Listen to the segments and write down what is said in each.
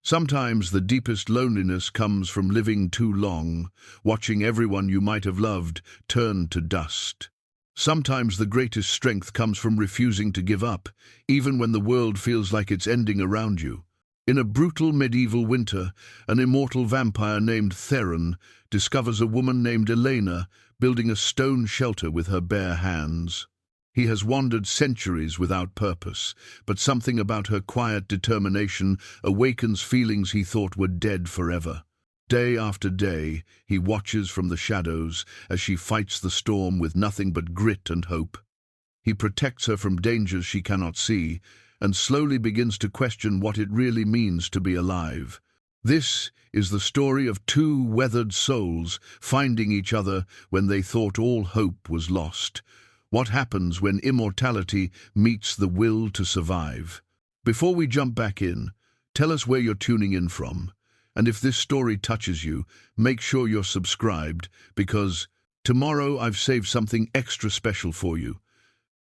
Sometimes the deepest loneliness comes from living too long, watching everyone you might have loved turn to dust. Sometimes the greatest strength comes from refusing to give up, even when the world feels like it's ending around you. In a brutal medieval winter, an immortal vampire named Theron discovers a woman named Elena building a stone shelter with her bare hands. He has wandered centuries without purpose, but something about her quiet determination awakens feelings he thought were dead forever. Day after day, he watches from the shadows as she fights the storm with nothing but grit and hope. He protects her from dangers she cannot see, and slowly begins to question what it really means to be alive. This is the story of two weathered souls finding each other when they thought all hope was lost. What happens when immortality meets the will to survive? Before we jump back in, tell us where you're tuning in from. And if this story touches you, make sure you're subscribed, because tomorrow I've saved something extra special for you.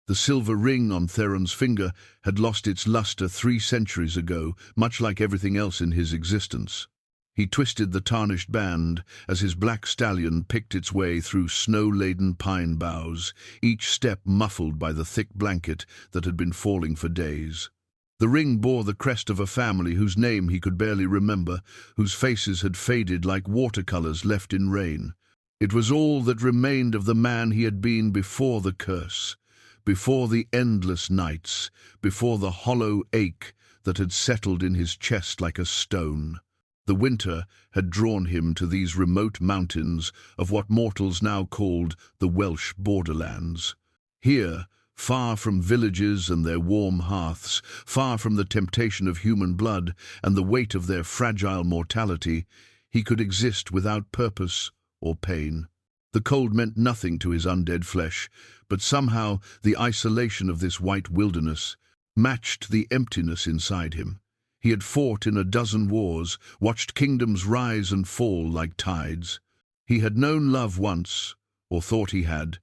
The silver ring on Theron's finger had lost its luster 3 centuries ago, much like everything else in his existence. He twisted the tarnished band as his black stallion picked its way through snow-laden pine boughs, each step muffled by the thick blanket that had been falling for days. The ring bore the crest of a family whose name he could barely remember, whose faces had faded like watercolors left in rain. It was all that remained of the man he had been before the curse, before the endless nights, before the hollow ache that had settled in his chest like a stone. The winter had drawn him to these remote mountains of what mortals now called the Welsh borderlands. Here, far from villages and their warm hearths, far from the temptation of human blood and the weight of their fragile mortality, he could exist without purpose or pain. The cold meant nothing to his undead flesh, but somehow the isolation of this white wilderness matched the emptiness inside him. He had fought in a dozen wars, watched kingdoms rise and fall like tides. He had known love once, or thought he had,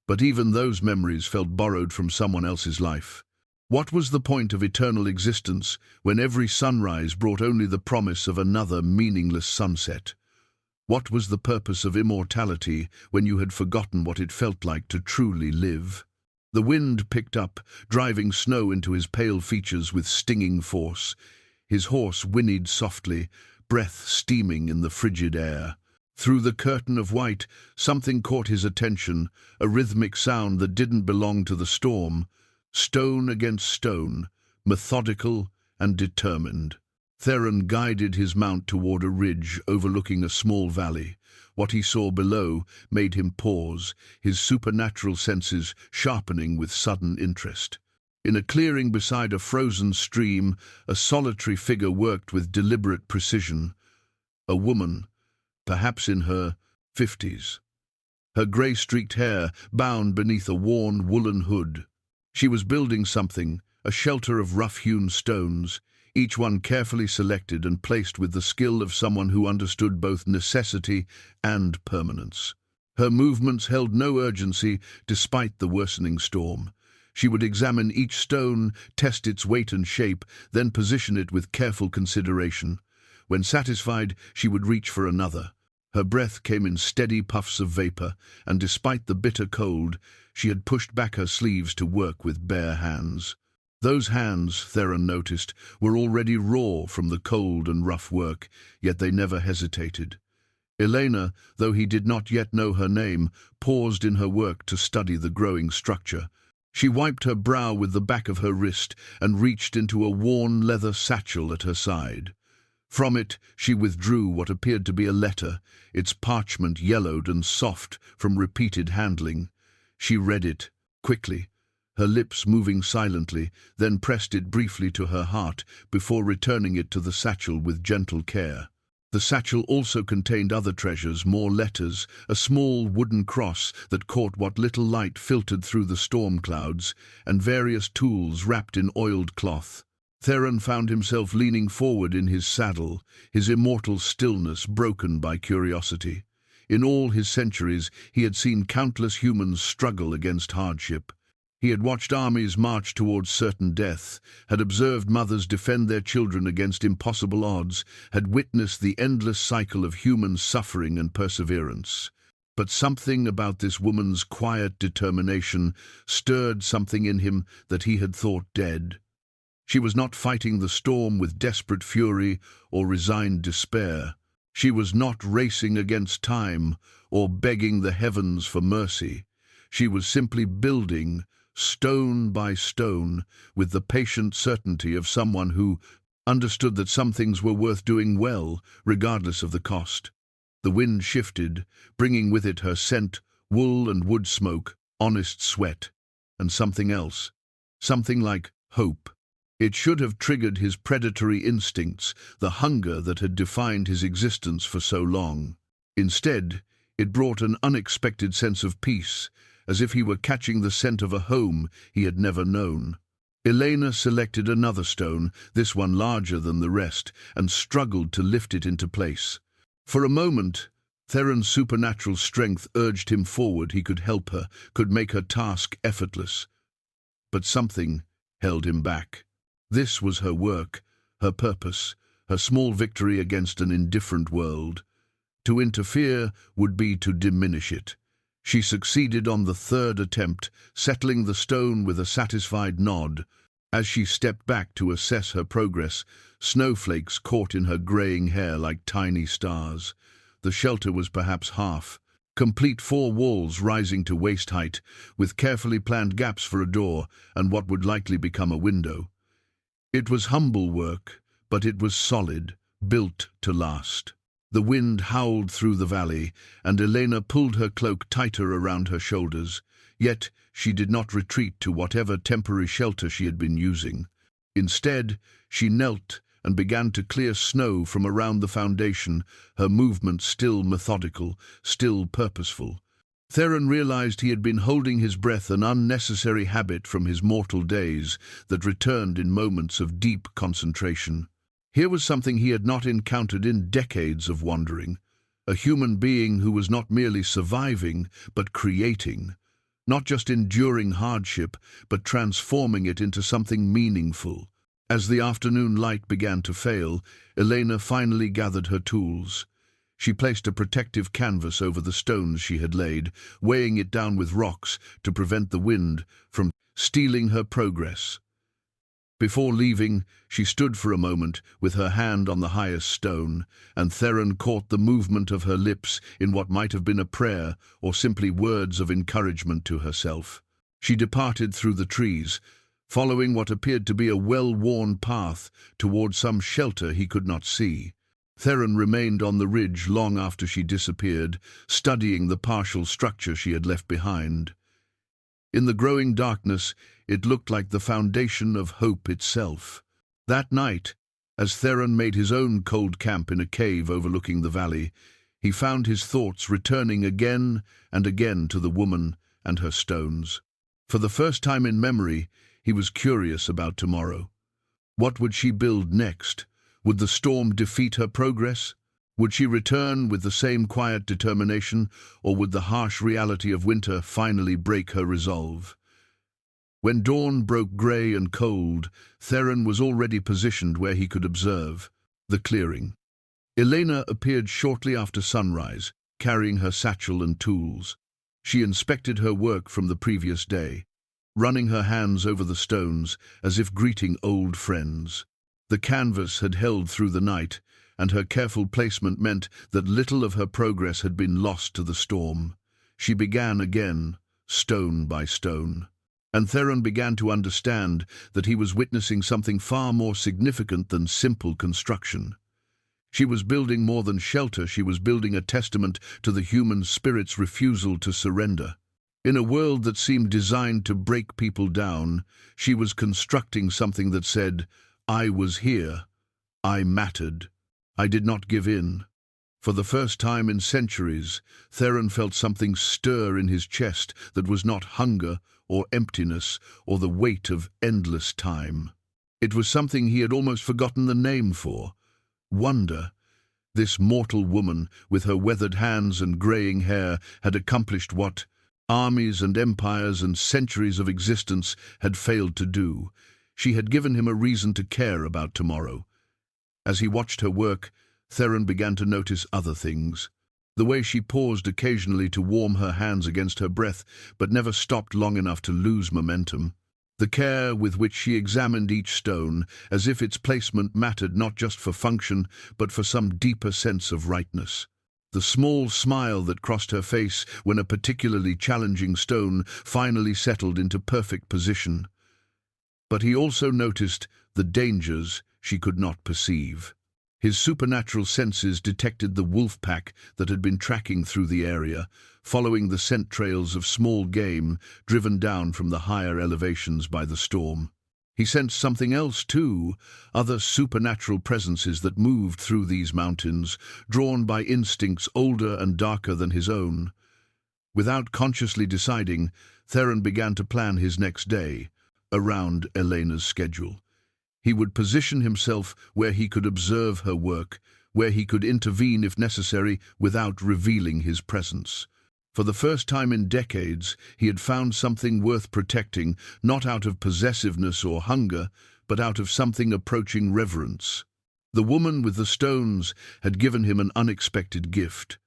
but even those memories felt borrowed from someone else's life. What was the point of eternal existence when every sunrise brought only the promise of another meaningless sunset? What was the purpose of immortality when you had forgotten what it felt like to truly live? The wind picked up, driving snow into his pale features with stinging force. His horse whinnied softly, breath steaming in the frigid air. Through the curtain of white, something caught his attention, a rhythmic sound that didn't belong to the storm. Stone against stone, methodical and determined. Theron guided his mount toward a ridge overlooking a small valley. What he saw below made him pause, his supernatural senses sharpening with sudden interest. In a clearing beside a frozen stream, a solitary figure worked with deliberate precision. A woman, perhaps in her 50s. Her grey-streaked hair bound beneath a worn woolen hood. She was building something, a shelter of rough-hewn stones, each one carefully selected and placed with the skill of someone who understood both necessity and permanence. Her movements held no urgency despite the worsening storm. She would examine each stone, test its weight and shape, then position it with careful consideration. When satisfied, she would reach for another. Her breath came in steady puffs of vapor, and despite the bitter cold, she had pushed back her sleeves to work with bare hands. Those hands, Theron noticed, were already raw from the cold and rough work, yet they never hesitated. Elena, though he did not yet know her name, paused in her work to study the growing structure. She wiped her brow with the back of her wrist and reached into a worn leather satchel at her side. From it, she withdrew what appeared to be a letter, its parchment yellowed and soft from repeated handling. She read it, quickly, her lips moving silently, then pressed it briefly to her heart before returning it to the satchel with gentle care. The satchel also contained other treasures, more letters, a small wooden cross that caught what little light filtered through the storm clouds, and various tools wrapped in oiled cloth. Theron found himself leaning forward in his saddle, his immortal stillness broken by curiosity. In all his centuries, he had seen countless humans struggle against hardship. He had watched armies march towards certain death, had observed mothers defend their children against impossible odds, had witnessed the endless cycle of human suffering and perseverance. But something about this woman's quiet determination stirred something in him that he had thought dead. She was not fighting the storm with desperate fury or resigned despair. She was not racing against time or begging the heavens for mercy. She was simply building, stone by stone, with the patient certainty of someone who understood that some things were worth doing well, regardless of the cost. The wind shifted, bringing with it her scent, wool and wood smoke, honest sweat, and something else, something like hope. It should have triggered his predatory instincts, the hunger that had defined his existence for so long. Instead, it brought an unexpected sense of peace, as if he were catching the scent of a home he had never known. Elena selected another stone, this one larger than the rest, and struggled to lift it into place. For a moment, Theron's supernatural strength urged him forward. He could help her, could make her task effortless. But something held him back. This was her work, her purpose, her small victory against an indifferent world. To interfere would be to diminish it. She succeeded on the third attempt, settling the stone with a satisfied nod. As she stepped back to assess her progress, snowflakes caught in her graying hair like tiny stars. The shelter was perhaps half complete, 4 walls rising to waist height, with carefully planned gaps for a door and what would likely become a window. It was humble work, but it was solid, built to last. The wind howled through the valley, and Elena pulled her cloak tighter around her shoulders. Yet she did not retreat to whatever temporary shelter she had been using. Instead, she knelt and began to clear snow from around the foundation, her movements still methodical, still purposeful. Theron realized he had been holding his breath, an unnecessary habit from his mortal days that returned in moments of deep concentration. Here was something he had not encountered in decades of wandering, a human being who was not merely surviving, but creating, not just enduring hardship, but transforming it into something meaningful. As the afternoon light began to fail, Elena finally gathered her tools. She placed a protective canvas over the stones she had laid, weighing it down with rocks to prevent the wind from stealing her progress. Before leaving, she stood for a moment with her hand on the highest stone, and Theron caught the movement of her lips in what might have been a prayer or simply words of encouragement to herself. She departed through the trees, following what appeared to be a well-worn path towards some shelter he could not see. Theron remained on the ridge long after she disappeared, studying the partial structure she had left behind. In the growing darkness, it looked like the foundation of hope itself. That night, as Theron made his own cold camp in a cave overlooking the valley, he found his thoughts returning again and again to the woman and her stones. For the first time in memory, he was curious about tomorrow. What would she build next? Would the storm defeat her progress? Would she return with the same quiet determination, or would the harsh reality of winter finally break her resolve? When dawn broke grey and cold, Theron was already positioned where he could observe the clearing. Elena appeared shortly after sunrise, carrying her satchel and tools. She inspected her work from the previous day, running her hands over the stones as if greeting old friends. The canvas had held through the night, and her careful placement meant that little of her progress had been lost to the storm. She began again, stone by stone. And Theron began to understand that he was witnessing something far more significant than simple construction. She was building more than shelter. She was building a testament to the human spirit's refusal to surrender. In a world that seemed designed to break people down, she was constructing something that said, "I was here. I mattered. I did not give in." For the first time in centuries, Theron felt something stir in his chest that was not hunger or emptiness or the weight of endless time. It was something he had almost forgotten the name for: wonder. This mortal woman, with her weathered hands and graying hair, had accomplished what armies and empires and centuries of existence had failed to do. She had given him a reason to care about tomorrow. As he watched her work, Theron began to notice other things. The way she paused occasionally to warm her hands against her breath, but never stopped long enough to lose momentum. The care with which she examined each stone, as if its placement mattered not just for function, but for some deeper sense of rightness. The small smile that crossed her face when a particularly challenging stone finally settled into perfect position. But he also noticed the dangers she could not perceive. His supernatural senses detected the wolf pack that had been tracking through the area, following the scent trails of small game driven down from the higher elevations by the storm. He sensed something else too, other supernatural presences that moved through these mountains, drawn by instincts older and darker than his own. Without consciously deciding, Theron began to plan his next day around Elena's schedule. He would position himself where he could observe her work, where he could intervene if necessary without revealing his presence. For the first time in decades, he had found something worth protecting, not out of possessiveness or hunger, but out of something approaching reverence. The woman with the stones had given him an unexpected gift,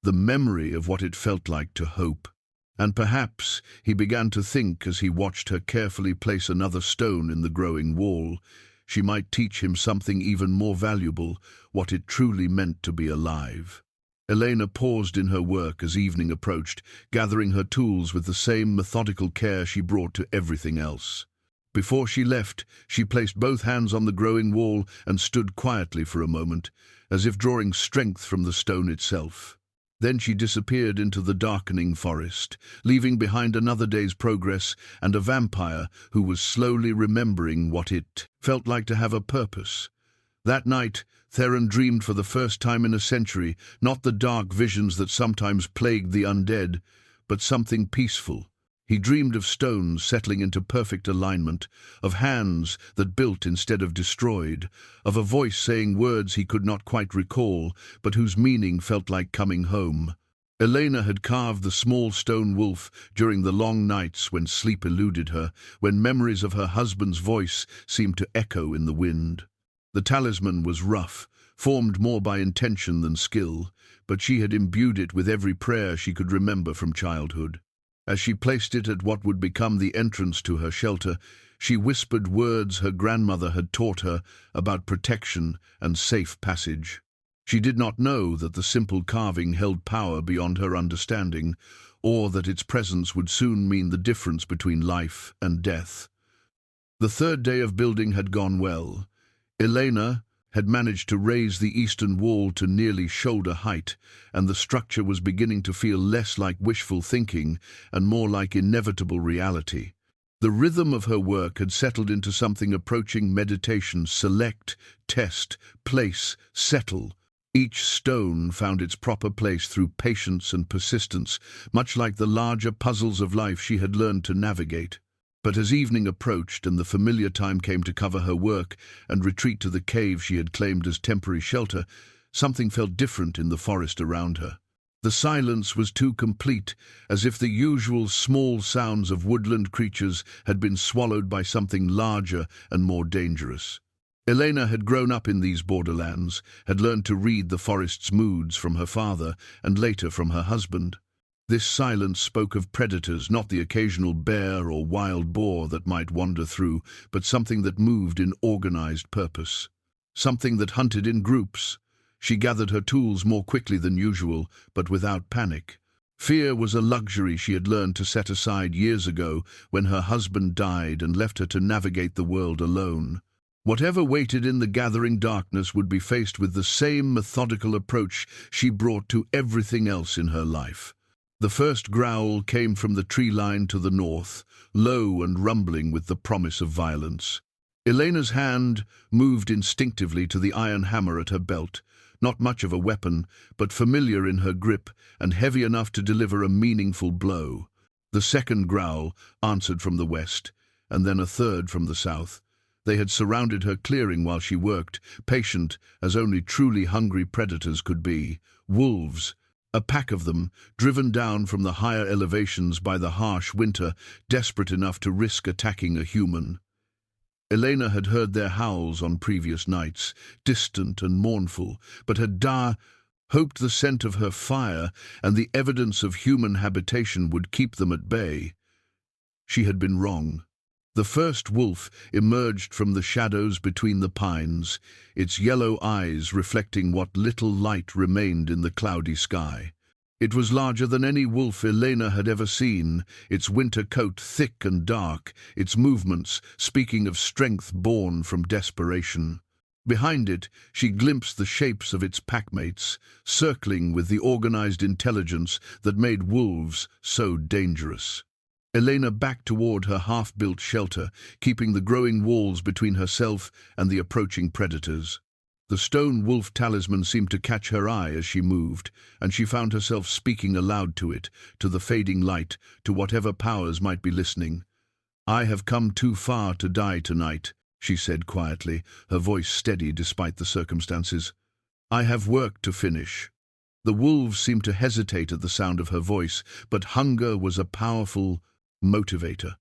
the memory of what it felt like to hope. And perhaps, he began to think as he watched her carefully place another stone in the growing wall, she might teach him something even more valuable, what it truly meant to be alive. Elena paused in her work as evening approached, gathering her tools with the same methodical care she brought to everything else. Before she left, she placed both hands on the growing wall and stood quietly for a moment, as if drawing strength from the stone itself. Then she disappeared into the darkening forest, leaving behind another day's progress and a vampire who was slowly remembering what it felt like to have a purpose. That night, Theron dreamed for the first time in a century, not the dark visions that sometimes plagued the undead, but something peaceful. He dreamed of stones settling into perfect alignment, of hands that built instead of destroyed, of a voice saying words he could not quite recall, but whose meaning felt like coming home. Elena had carved the small stone wolf during the long nights when sleep eluded her, when memories of her husband's voice seemed to echo in the wind. The talisman was rough, formed more by intention than skill, but she had imbued it with every prayer she could remember from childhood. As she placed it at what would become the entrance to her shelter, she whispered words her grandmother had taught her about protection and safe passage. She did not know that the simple carving held power beyond her understanding, or that its presence would soon mean the difference between life and death. The third day of building had gone well. Elena had managed to raise the eastern wall to nearly shoulder height, and the structure was beginning to feel less like wishful thinking and more like inevitable reality. The rhythm of her work had settled into something approaching meditation: select, test, place, settle. Each stone found its proper place through patience and persistence, much like the larger puzzles of life she had learned to navigate. But as evening approached and the familiar time came to cover her work and retreat to the cave she had claimed as temporary shelter, something felt different in the forest around her. The silence was too complete, as if the usual small sounds of woodland creatures had been swallowed by something larger and more dangerous. Elena had grown up in these borderlands, had learned to read the forest's moods from her father and later from her husband. This silence spoke of predators, not the occasional bear or wild boar that might wander through, but something that moved in organized purpose. Something that hunted in groups. She gathered her tools more quickly than usual, but without panic. Fear was a luxury she had learned to set aside years ago when her husband died and left her to navigate the world alone. Whatever waited in the gathering darkness would be faced with the same methodical approach she brought to everything else in her life. The first growl came from the tree line to the north, low and rumbling with the promise of violence. Elena's hand moved instinctively to the iron hammer at her belt, not much of a weapon, but familiar in her grip and heavy enough to deliver a meaningful blow. The second growl answered from the west, and then a third from the south. They had surrounded her clearing while she worked, patient as only truly hungry predators could be. Wolves, A pack of them, driven down from the higher elevations by the harsh winter, desperate enough to risk attacking a human. Elena had heard their howls on previous nights, distant and mournful, but had hoped the scent of her fire and the evidence of human habitation would keep them at bay. She had been wrong. The first wolf emerged from the shadows between the pines, its yellow eyes reflecting what little light remained in the cloudy sky. It was larger than any wolf Elena had ever seen, its winter coat thick and dark, its movements speaking of strength born from desperation. Behind it, she glimpsed the shapes of its packmates, circling with the organized intelligence that made wolves so dangerous. Elena backed toward her half-built shelter, keeping the growing walls between herself and the approaching predators. The stone wolf talisman seemed to catch her eye as she moved, and she found herself speaking aloud to it, to the fading light, to whatever powers might be listening. "I have come too far to die tonight," she said quietly, her voice steady despite the circumstances. "I have work to finish." The wolves seemed to hesitate at the sound of her voice, but hunger was a powerful motivator.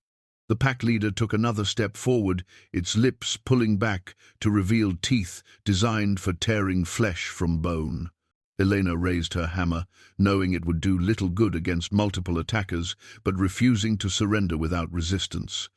The pack leader took another step forward, its lips pulling back to reveal teeth designed for tearing flesh from bone. Elena raised her hammer, knowing it would do little good against multiple attackers, but refusing to surrender without resistance.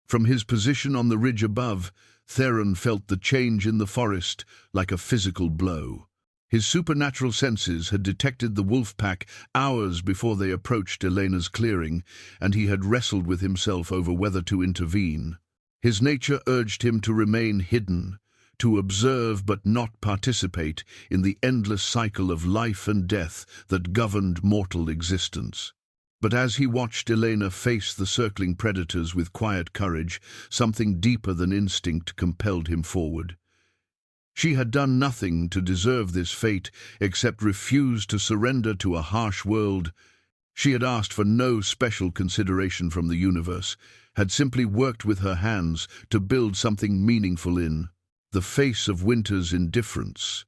From his position on the ridge above, Theron felt the change in the forest like a physical blow. His supernatural senses had detected the wolf pack hours before they approached Elena's clearing, and he had wrestled with himself over whether to intervene. His nature urged him to remain hidden, to observe but not participate in the endless cycle of life and death that governed mortal existence. But as he watched Elena face the circling predators with quiet courage, something deeper than instinct compelled him forward. She had done nothing to deserve this fate except refuse to surrender to a harsh world. She had asked for no special consideration from the universe, had simply worked with her hands to build something meaningful in the face of winter's indifference.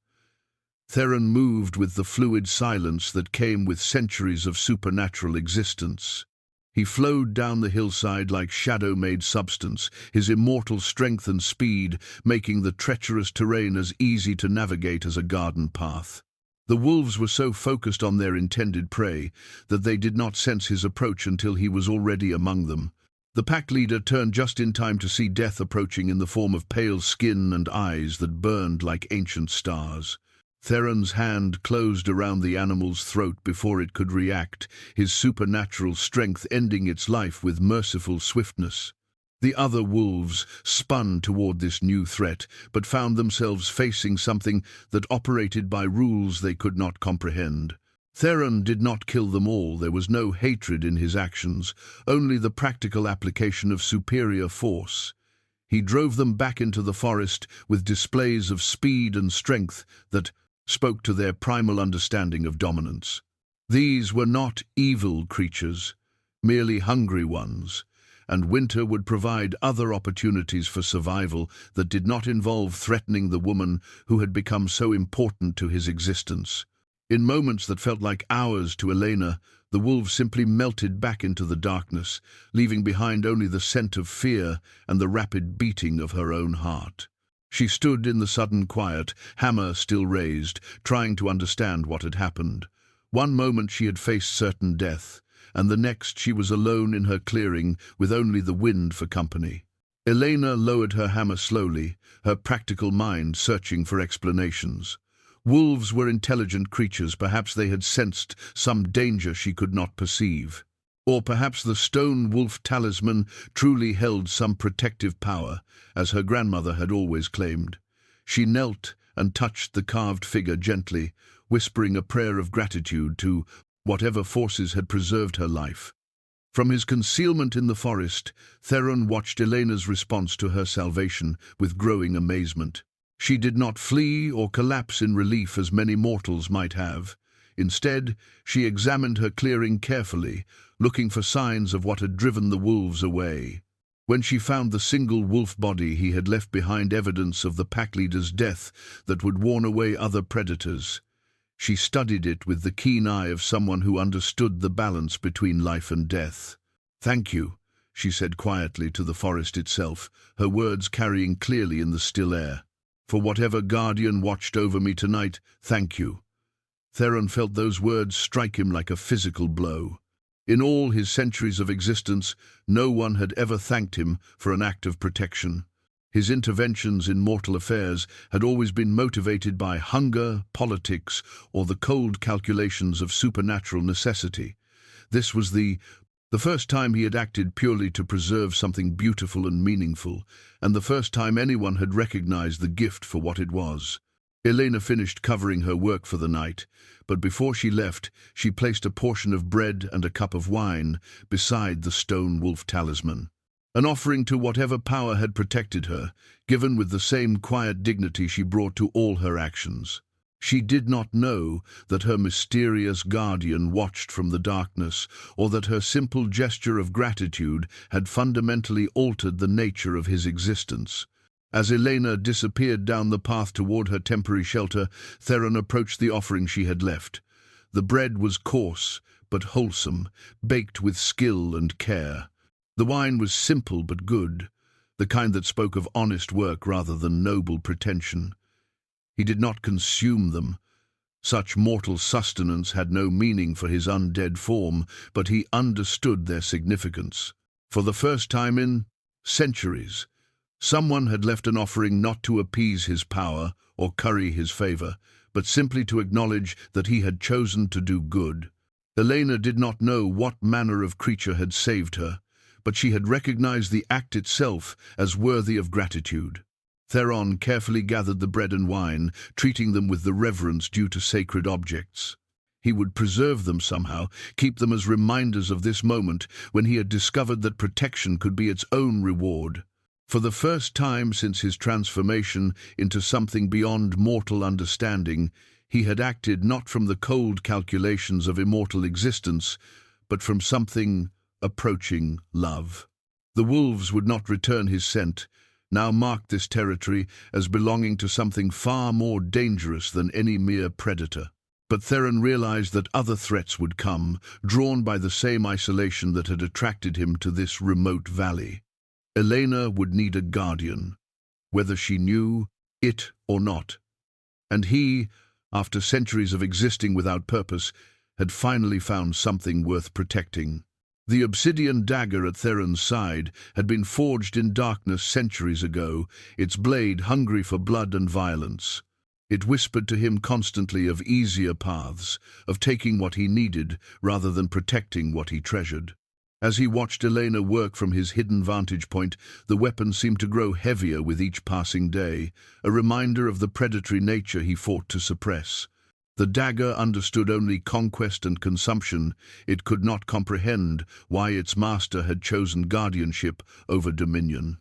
Theron moved with the fluid silence that came with centuries of supernatural existence. He flowed down the hillside like shadow-made substance, his immortal strength and speed making the treacherous terrain as easy to navigate as a garden path. The wolves were so focused on their intended prey that they did not sense his approach until he was already among them. The pack leader turned just in time to see death approaching in the form of pale skin and eyes that burned like ancient stars. Theron's hand closed around the animal's throat before it could react, his supernatural strength ending its life with merciful swiftness. The other wolves spun toward this new threat, but found themselves facing something that operated by rules they could not comprehend. Theron did not kill them all. There was no hatred in his actions, only the practical application of superior force. He drove them back into the forest with displays of speed and strength that spoke to their primal understanding of dominance. These were not evil creatures, merely hungry ones, and winter would provide other opportunities for survival that did not involve threatening the woman who had become so important to his existence. In moments that felt like hours to Elena, the wolves simply melted back into the darkness, leaving behind only the scent of fear and the rapid beating of her own heart. She stood in the sudden quiet, hammer still raised, trying to understand what had happened. One moment she had faced certain death, and the next she was alone in her clearing with only the wind for company. Elena lowered her hammer slowly, her practical mind searching for explanations. Wolves were intelligent creatures. Perhaps they had sensed some danger she could not perceive. Or perhaps the stone wolf talisman truly held some protective power, as her grandmother had always claimed. She knelt and touched the carved figure gently, whispering a prayer of gratitude to whatever forces had preserved her life. From his concealment in the forest, Theron watched Elena's response to her salvation with growing amazement. She did not flee or collapse in relief as many mortals might have. Instead, she examined her clearing carefully, looking for signs of what had driven the wolves away. When she found the single wolf body, he had left behind evidence of the pack leader's death that would warn away other predators. She studied it with the keen eye of someone who understood the balance between life and death. "Thank you," she said quietly to the forest itself, her words carrying clearly in the still air. "For whatever guardian watched over me tonight, thank you." Theron felt those words strike him like a physical blow. In all his centuries of existence, no one had ever thanked him for an act of protection. His interventions in mortal affairs had always been motivated by hunger, politics, or the cold calculations of supernatural necessity. This was the first time he had acted purely to preserve something beautiful and meaningful, and the first time anyone had recognized the gift for what it was. Elena finished covering her work for the night, but before she left, she placed a portion of bread and a cup of wine beside the stone wolf talisman. An offering to whatever power had protected her, given with the same quiet dignity she brought to all her actions. She did not know that her mysterious guardian watched from the darkness, or that her simple gesture of gratitude had fundamentally altered the nature of his existence. As Elena disappeared down the path toward her temporary shelter, Theron approached the offering she had left. The bread was coarse but wholesome, baked with skill and care. The wine was simple but good, the kind that spoke of honest work rather than noble pretension. He did not consume them. Such mortal sustenance had no meaning for his undead form, but he understood their significance. For the first time in centuries, someone had left an offering not to appease his power or curry his favor, but simply to acknowledge that he had chosen to do good. Elena did not know what manner of creature had saved her, but she had recognized the act itself as worthy of gratitude. Theron carefully gathered the bread and wine, treating them with the reverence due to sacred objects. He would preserve them somehow, keep them as reminders of this moment when he had discovered that protection could be its own reward. For the first time since his transformation into something beyond mortal understanding, he had acted not from the cold calculations of immortal existence, but from something approaching love. The wolves would not return his scent, now marked this territory as belonging to something far more dangerous than any mere predator. But Theron realized that other threats would come, drawn by the same isolation that had attracted him to this remote valley. Elena would need a guardian, whether she knew it or not. And he, after centuries of existing without purpose, had finally found something worth protecting. The obsidian dagger at Theron's side had been forged in darkness centuries ago, its blade hungry for blood and violence. It whispered to him constantly of easier paths, of taking what he needed rather than protecting what he treasured. As he watched Elena work from his hidden vantage point, the weapon seemed to grow heavier with each passing day, a reminder of the predatory nature he fought to suppress. The dagger understood only conquest and consumption. It could not comprehend why its master had chosen guardianship over dominion.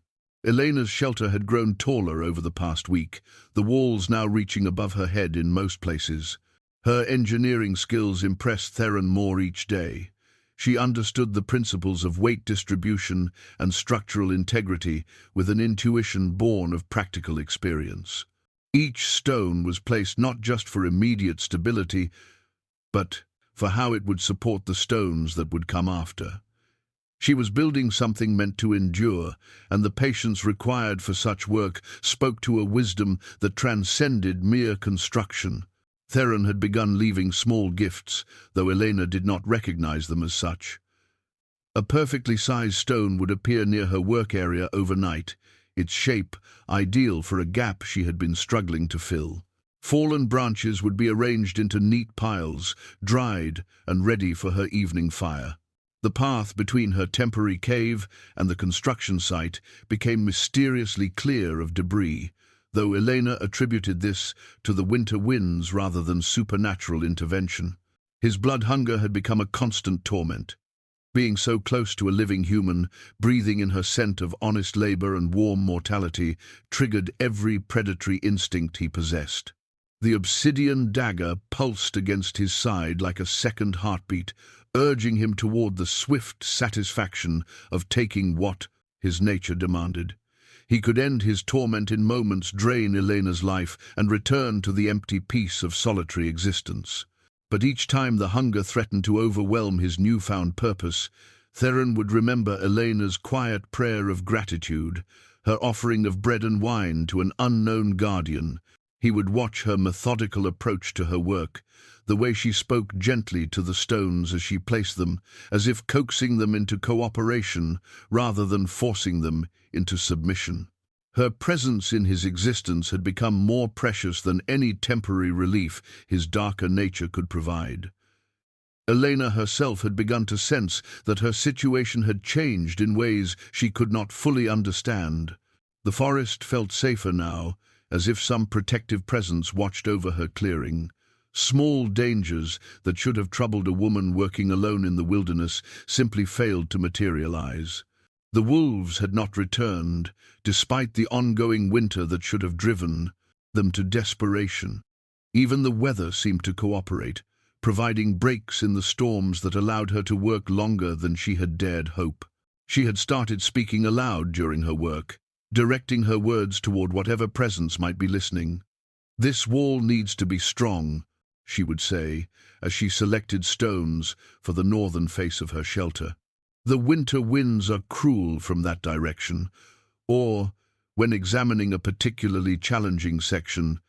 Elena's shelter had grown taller over the past week, the walls now reaching above her head in most places. Her engineering skills impressed Theron more each day. She understood the principles of weight distribution and structural integrity with an intuition born of practical experience. Each stone was placed not just for immediate stability, but for how it would support the stones that would come after. She was building something meant to endure, and the patience required for such work spoke to a wisdom that transcended mere construction. Theron had begun leaving small gifts, though Elena did not recognize them as such. A perfectly sized stone would appear near her work area overnight, its shape ideal for a gap she had been struggling to fill. Fallen branches would be arranged into neat piles, dried and ready for her evening fire. The path between her temporary cave and the construction site became mysteriously clear of debris, though Elena attributed this to the winter winds rather than supernatural intervention. His blood hunger had become a constant torment. Being so close to a living human, breathing in her scent of honest labor and warm mortality, triggered every predatory instinct he possessed. The obsidian dagger pulsed against his side like a second heartbeat, urging him toward the swift satisfaction of taking what his nature demanded. He could end his torment in moments, drain Elena's life, and return to the empty peace of solitary existence. But each time the hunger threatened to overwhelm his newfound purpose, Theron would remember Elena's quiet prayer of gratitude, her offering of bread and wine to an unknown guardian. He would watch her methodical approach to her work, the way she spoke gently to the stones as she placed them, as if coaxing them into cooperation rather than forcing them into submission. Her presence in his existence had become more precious than any temporary relief his darker nature could provide. Elena herself had begun to sense that her situation had changed in ways she could not fully understand. The forest felt safer now, as if some protective presence watched over her clearing. Small dangers that should have troubled a woman working alone in the wilderness simply failed to materialize. The wolves had not returned, despite the ongoing winter that should have driven them to desperation. Even the weather seemed to cooperate, providing breaks in the storms that allowed her to work longer than she had dared hope. She had started speaking aloud during her work, directing her words toward whatever presence might be listening. "This wall needs to be strong," she would say, as she selected stones for the northern face of her shelter. "The winter winds are cruel from that direction," or, when examining a particularly challenging section,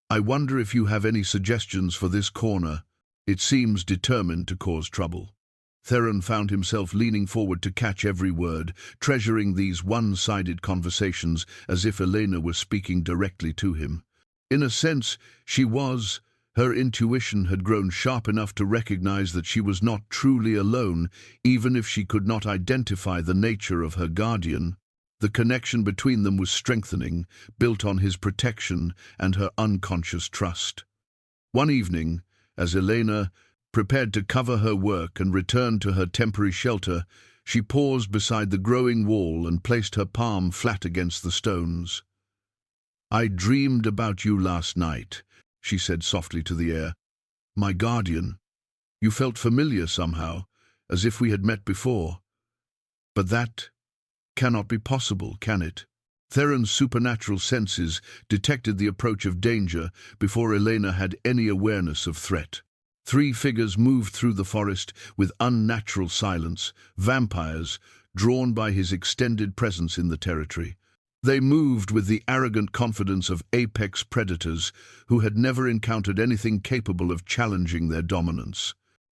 "I wonder if you have any suggestions for this corner. It seems determined to cause trouble." Theron found himself leaning forward to catch every word, treasuring these one-sided conversations as if Elena were speaking directly to him. In a sense, she was. Her intuition had grown sharp enough to recognize that she was not truly alone, even if she could not identify the nature of her guardian. The connection between them was strengthening, built on his protection and her unconscious trust. One evening, as Elena prepared to cover her work and return to her temporary shelter, she paused beside the growing wall and placed her palm flat against the stones. "I dreamed about you last night," she said softly to the air. "My guardian. You felt familiar somehow, as if we had met before. But that cannot be possible, can it?" Theron's supernatural senses detected the approach of danger before Elena had any awareness of threat. 3 figures moved through the forest with unnatural silence, vampires, drawn by his extended presence in the territory. They moved with the arrogant confidence of apex predators who had never encountered anything capable of challenging their dominance.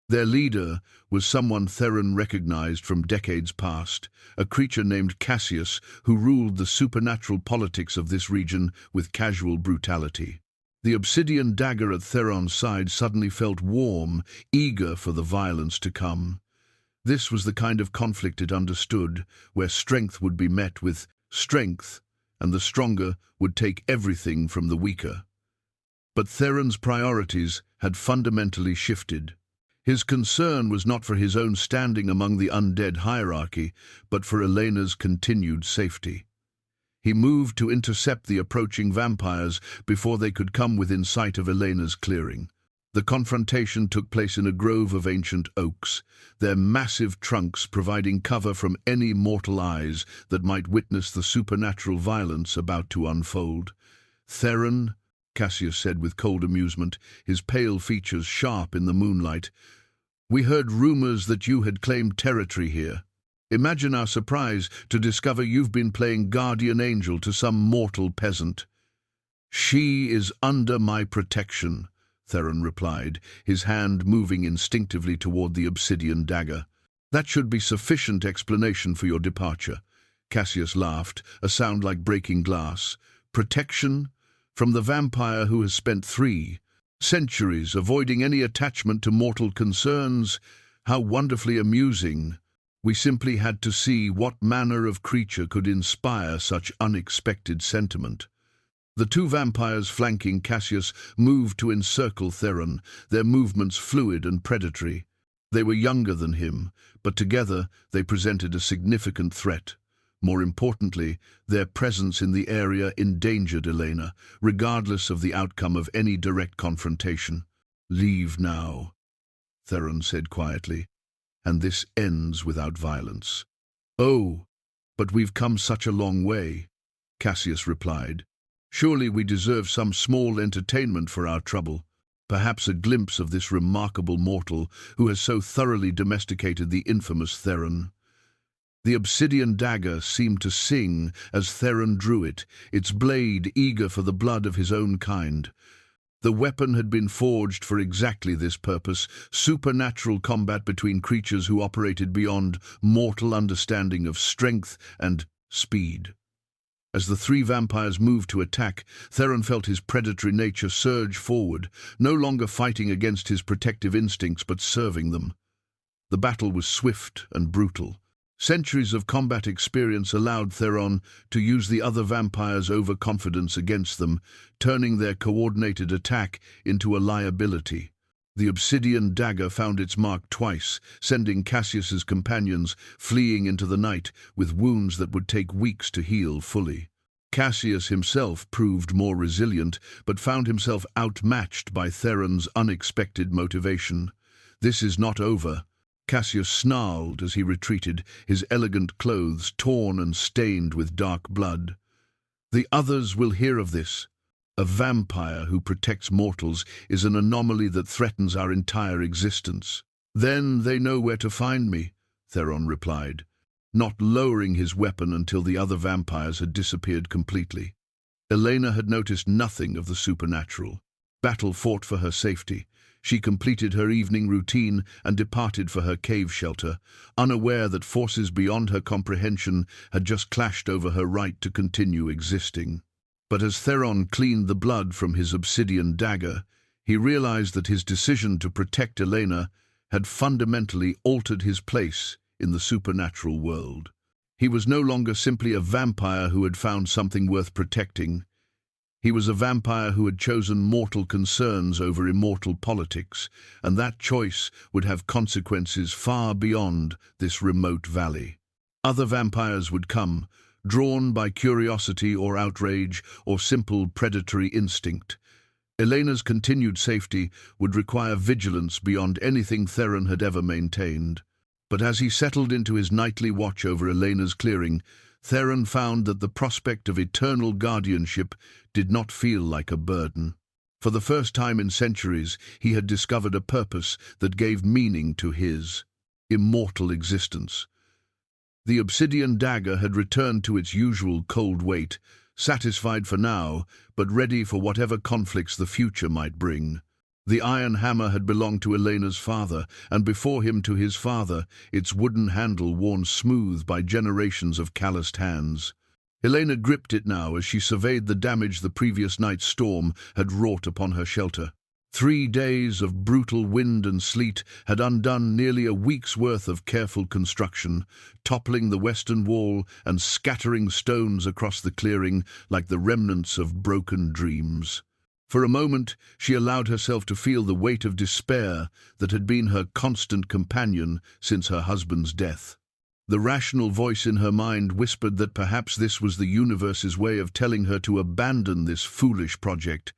Their leader was someone Theron recognized from decades past, a creature named Cassius who ruled the supernatural politics of this region with casual brutality. The obsidian dagger at Theron's side suddenly felt warm, eager for the violence to come. This was the kind of conflict it understood, where strength would be met with strength, and the stronger would take everything from the weaker. But Theron's priorities had fundamentally shifted. His concern was not for his own standing among the undead hierarchy, but for Elena's continued safety. He moved to intercept the approaching vampires before they could come within sight of Elena's clearing. The confrontation took place in a grove of ancient oaks, their massive trunks providing cover from any mortal eyes that might witness the supernatural violence about to unfold. "Theron," Cassius said with cold amusement, his pale features sharp in the moonlight, "we heard rumors that you had claimed territory here. Imagine our surprise to discover you've been playing guardian angel to some mortal peasant." "She is under my protection," Theron replied, his hand moving instinctively toward the obsidian dagger. "That should be sufficient explanation for your departure." Cassius laughed, a sound like breaking glass. "Protection? From the vampire who has spent 3 centuries avoiding any attachment to mortal concerns? How wonderfully amusing. We simply had to see what manner of creature could inspire such unexpected sentiment." The 2 vampires flanking Cassius moved to encircle Theron, their movements fluid and predatory. They were younger than him, but together they presented a significant threat. More importantly, their presence in the area endangered Elena, regardless of the outcome of any direct confrontation. "Leave now," Theron said quietly, "and this ends without violence." "Oh, but we've come such a long way." Cassius replied. "Surely we deserve some small entertainment for our trouble. Perhaps a glimpse of this remarkable mortal who has so thoroughly domesticated the infamous Theron." The obsidian dagger seemed to sing as Theron drew it, its blade eager for the blood of his own kind. The weapon had been forged for exactly this purpose: supernatural combat between creatures who operated beyond mortal understanding of strength and speed. As the three vampires moved to attack, Theron felt his predatory nature surge forward, no longer fighting against his protective instincts but serving them. The battle was swift and brutal. Centuries of combat experience allowed Theron to use the other vampires' overconfidence against them, turning their coordinated attack into a liability. The obsidian dagger found its mark twice, sending Cassius's companions fleeing into the night with wounds that would take weeks to heal fully. Cassius himself proved more resilient, but found himself outmatched by Theron's unexpected motivation. "This is not over," Cassius snarled as he retreated, his elegant clothes torn and stained with dark blood. "The others will hear of this. A vampire who protects mortals is an anomaly that threatens our entire existence." "Then they know where to find me," Theron replied, not lowering his weapon until the other vampires had disappeared completely. Elena had noticed nothing of the supernatural. Battle fought for her safety. She completed her evening routine and departed for her cave shelter, unaware that forces beyond her comprehension had just clashed over her right to continue existing. But as Theron cleaned the blood from his obsidian dagger, he realized that his decision to protect Elena had fundamentally altered his place in the supernatural world. He was no longer simply a vampire who had found something worth protecting. He was a vampire who had chosen mortal concerns over immortal politics, and that choice would have consequences far beyond this remote valley. Other vampires would come, drawn by curiosity or outrage or simple predatory instinct. Elena's continued safety would require vigilance beyond anything Theron had ever maintained. But as he settled into his nightly watch over Elena's clearing, Theron found that the prospect of eternal guardianship did not feel like a burden. For the first time in centuries, he had discovered a purpose that gave meaning to his immortal existence. The obsidian dagger had returned to its usual cold weight, satisfied for now, but ready for whatever conflicts the future might bring. The iron hammer had belonged to Elena's father, and before him to his father, its wooden handle worn smooth by generations of calloused hands. Elena gripped it now as she surveyed the damage the previous night's storm had wrought upon her shelter. 3 days of brutal wind and sleet had undone nearly a week's worth of careful construction, toppling the western wall and scattering stones across the clearing like the remnants of broken dreams. For a moment, she allowed herself to feel the weight of despair that had been her constant companion since her husband's death. The rational voice in her mind whispered that perhaps this was the universe's way of telling her to abandon this foolish project,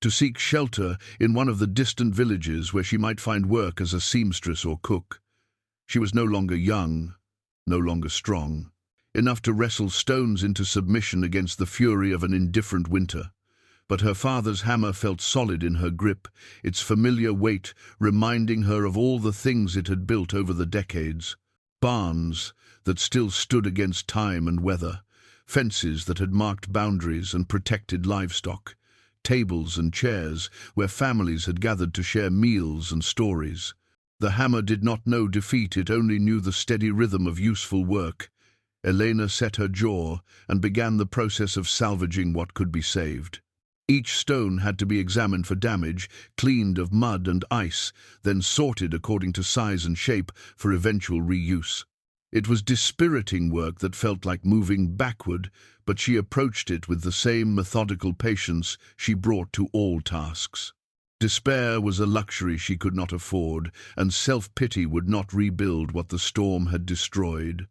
to seek shelter in one of the distant villages where she might find work as a seamstress or cook. She was no longer young, no longer strong, enough to wrestle stones into submission against the fury of an indifferent winter. But her father's hammer felt solid in her grip, its familiar weight reminding her of all the things it had built over the decades. Barns that still stood against time and weather, fences that had marked boundaries and protected livestock, tables and chairs where families had gathered to share meals and stories. The hammer did not know defeat, it only knew the steady rhythm of useful work. Elena set her jaw and began the process of salvaging what could be saved. Each stone had to be examined for damage, cleaned of mud and ice, then sorted according to size and shape for eventual reuse. It was dispiriting work that felt like moving backward, but she approached it with the same methodical patience she brought to all tasks. Despair was a luxury she could not afford, and self-pity would not rebuild what the storm had destroyed.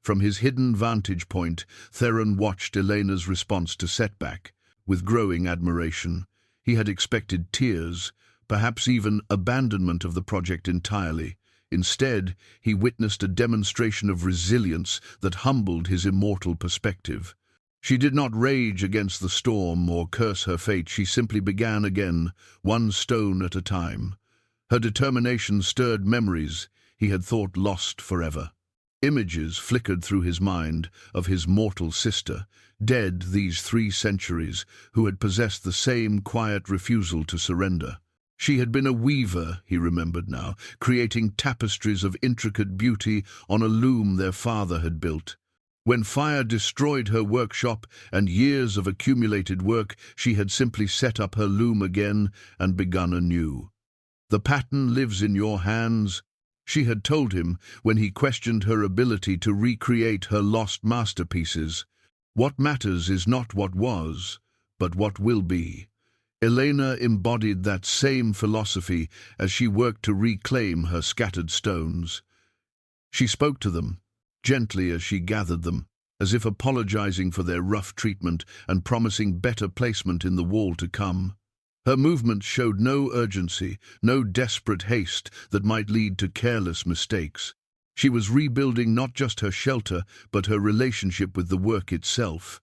From his hidden vantage point, Theron watched Elena's response to setback. With growing admiration, he had expected tears, perhaps even abandonment of the project entirely. Instead, he witnessed a demonstration of resilience that humbled his immortal perspective. She did not rage against the storm or curse her fate. She simply began again, one stone at a time. Her determination stirred memories he had thought lost forever. Images flickered through his mind of his mortal sister, dead these 3 centuries, who had possessed the same quiet refusal to surrender. She had been a weaver, he remembered now, creating tapestries of intricate beauty on a loom their father had built. When fire destroyed her workshop and years of accumulated work, she had simply set up her loom again and begun anew. "The pattern lives in your hands," she had told him when he questioned her ability to recreate her lost masterpieces. "What matters is not what was, but what will be." Elena embodied that same philosophy as she worked to reclaim her scattered stones. She spoke to them, gently as she gathered them, as if apologizing for their rough treatment and promising better placement in the wall to come. Her movements showed no urgency, no desperate haste that might lead to careless mistakes. She was rebuilding not just her shelter, but her relationship with the work itself.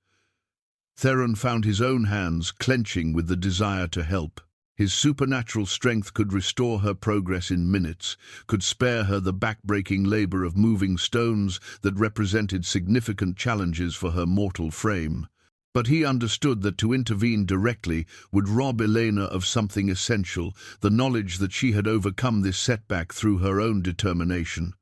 Theron found his own hands clenching with the desire to help. His supernatural strength could restore her progress in minutes, could spare her the back-breaking labor of moving stones that represented significant challenges for her mortal frame. But he understood that to intervene directly would rob Elena of something essential, the knowledge that she had overcome this setback through her own determination.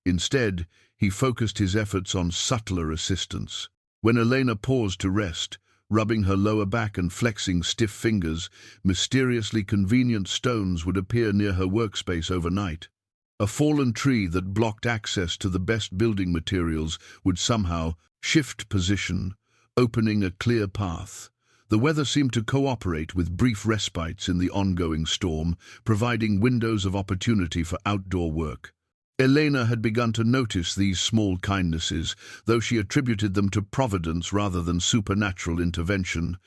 Instead, he focused his efforts on subtler assistance. When Elena paused to rest, rubbing her lower back and flexing stiff fingers, mysteriously convenient stones would appear near her workspace overnight. A fallen tree that blocked access to the best building materials would somehow shift position, opening a clear path. The weather seemed to cooperate with brief respites in the ongoing storm, providing windows of opportunity for outdoor work. Elena had begun to notice these small kindnesses, though she attributed them to providence rather than supernatural intervention.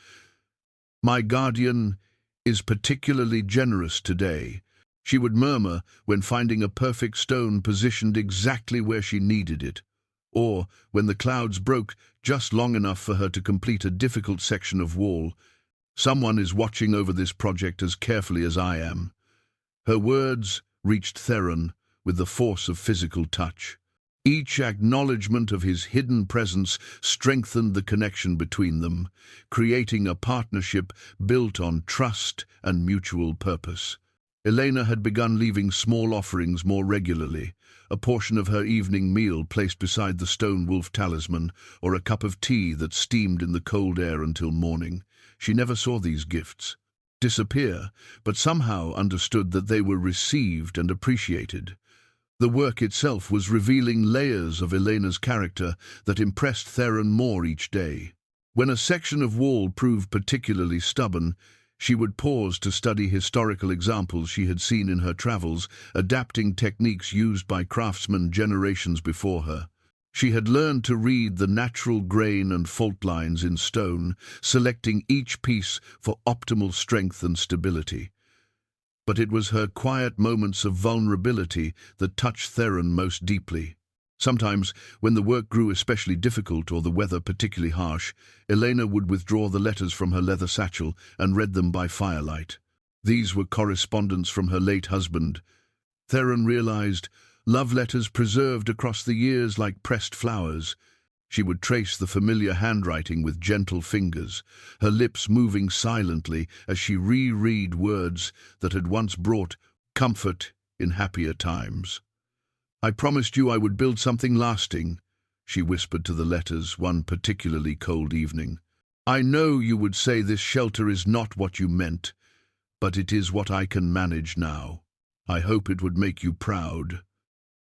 "My guardian is particularly generous today," she would murmur when finding a perfect stone positioned exactly where she needed it, or when the clouds broke just long enough for her to complete a difficult section of wall. "Someone is watching over this project as carefully as I am." Her words reached Theron with the force of physical touch. Each acknowledgement of his hidden presence strengthened the connection between them, creating a partnership built on trust and mutual purpose. Elena had begun leaving small offerings more regularly, a portion of her evening meal placed beside the stone wolf talisman, or a cup of tea that steamed in the cold air until morning. She never saw these gifts disappear, but somehow understood that they were received and appreciated. The work itself was revealing layers of Elena's character that impressed Theron more each day. When a section of wall proved particularly stubborn, she would pause to study historical examples she had seen in her travels, adapting techniques used by craftsmen generations before her. She had learned to read the natural grain and fault lines in stone, selecting each piece for optimal strength and stability. But it was her quiet moments of vulnerability that touched Theron most deeply. Sometimes, when the work grew especially difficult or the weather particularly harsh, Elena would withdraw the letters from her leather satchel and read them by firelight. These were correspondence from her late husband. Theron realized, love letters preserved across the years like pressed flowers. She would trace the familiar handwriting with gentle fingers, her lips moving silently as she reread words that had once brought comfort in happier times. "I promised you I would build something lasting," she whispered to the letters one particularly cold evening. "I know you would say this shelter is not what you meant, but it is what I can manage now. I hope it would make you proud."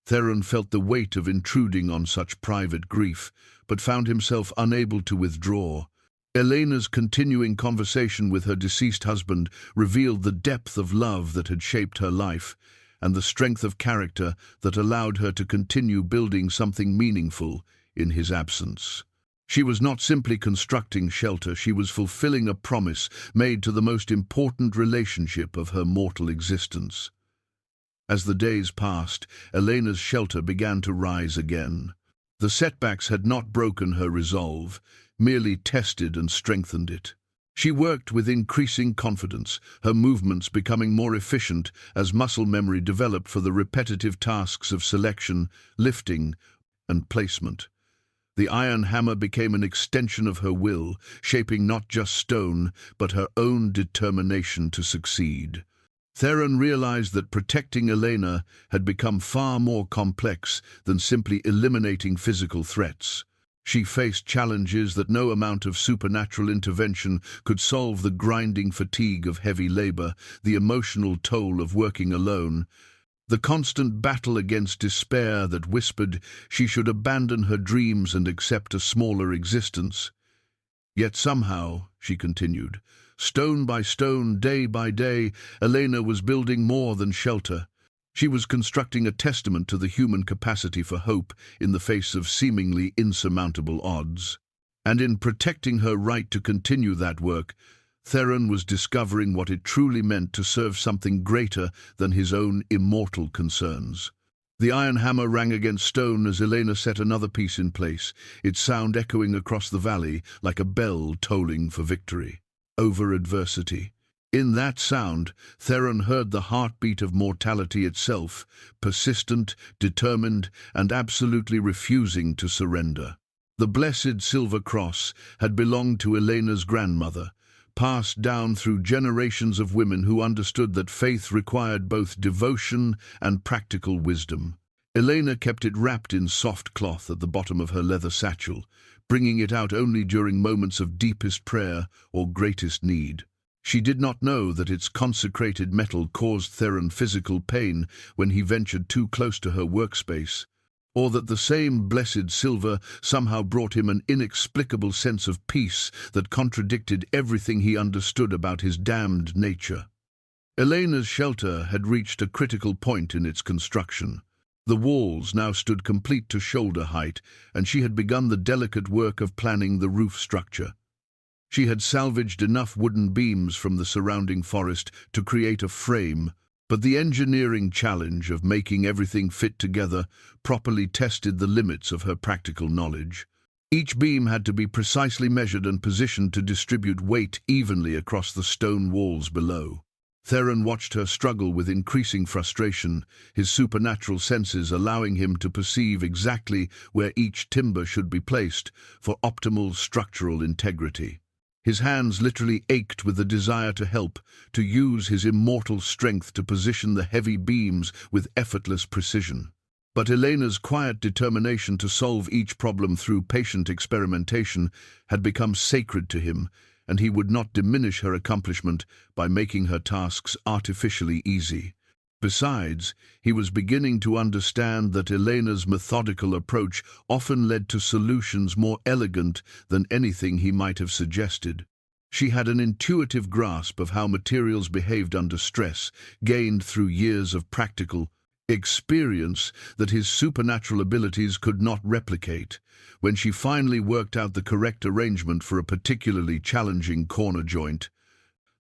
Theron felt the weight of intruding on such private grief, but found himself unable to withdraw. Elena's continuing conversation with her deceased husband revealed the depth of love that had shaped her life, and the strength of character that allowed her to continue building something meaningful in his absence. She was not simply constructing shelter, she was fulfilling a promise made to the most important relationship of her mortal existence. As the days passed, Elena's shelter began to rise again. The setbacks had not broken her resolve, merely tested and strengthened it. She worked with increasing confidence, her movements becoming more efficient as muscle memory developed for the repetitive tasks of selection, lifting, and placement. The iron hammer became an extension of her will, shaping not just stone, but her own determination to succeed. Theron realized that protecting Elena had become far more complex than simply eliminating physical threats. She faced challenges that no amount of supernatural intervention could solve: the grinding fatigue of heavy labor, the emotional toll of working alone, the constant battle against despair that whispered she should abandon her dreams and accept a smaller existence. Yet somehow, she continued, stone by stone, day by day, Elena was building more than shelter. She was constructing a testament to the human capacity for hope in the face of seemingly insurmountable odds. And in protecting her right to continue that work, Theron was discovering what it truly meant to serve something greater than his own immortal concerns. The iron hammer rang against stone as Elena set another piece in place, its sound echoing across the valley like a bell tolling for victory over adversity. In that sound, Theron heard the heartbeat of mortality itself, persistent, determined, and absolutely refusing to surrender. The blessed silver cross had belonged to Elena's grandmother, passed down through generations of women who understood that faith required both devotion and practical wisdom. Elena kept it wrapped in soft cloth at the bottom of her leather satchel, bringing it out only during moments of deepest prayer or greatest need. She did not know that its consecrated metal caused Theron physical pain when he ventured too close to her workspace, or that the same blessed silver somehow brought him an inexplicable sense of peace that contradicted everything he understood about his damned nature. Elena's shelter had reached a critical point in its construction. The walls now stood complete to shoulder height, and she had begun the delicate work of planning the roof structure. She had salvaged enough wooden beams from the surrounding forest to create a frame, but the engineering challenge of making everything fit together properly tested the limits of her practical knowledge. Each beam had to be precisely measured and positioned to distribute weight evenly across the stone walls below. Theron watched her struggle with increasing frustration, his supernatural senses allowing him to perceive exactly where each timber should be placed for optimal structural integrity. His hands literally ached with the desire to help, to use his immortal strength to position the heavy beams with effortless precision. But Elena's quiet determination to solve each problem through patient experimentation had become sacred to him, and he would not diminish her accomplishment by making her tasks artificially easy. Besides, he was beginning to understand that Elena's methodical approach often led to solutions more elegant than anything he might have suggested. She had an intuitive grasp of how materials behaved under stress, gained through years of practical experience that his supernatural abilities could not replicate. When she finally worked out the correct arrangement for a particularly challenging corner joint,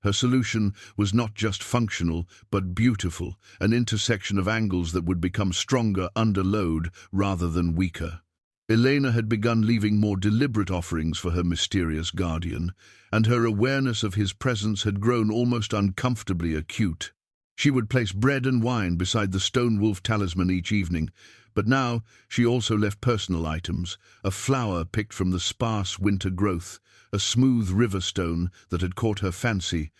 her solution was not just functional, but beautiful, an intersection of angles that would become stronger under load rather than weaker. Elena had begun leaving more deliberate offerings for her mysterious guardian, and her awareness of his presence had grown almost uncomfortably acute. She would place bread and wine beside the stone wolf talisman each evening, but now she also left personal items: a flower picked from the sparse winter growth, a smooth river stone that had caught her fancy,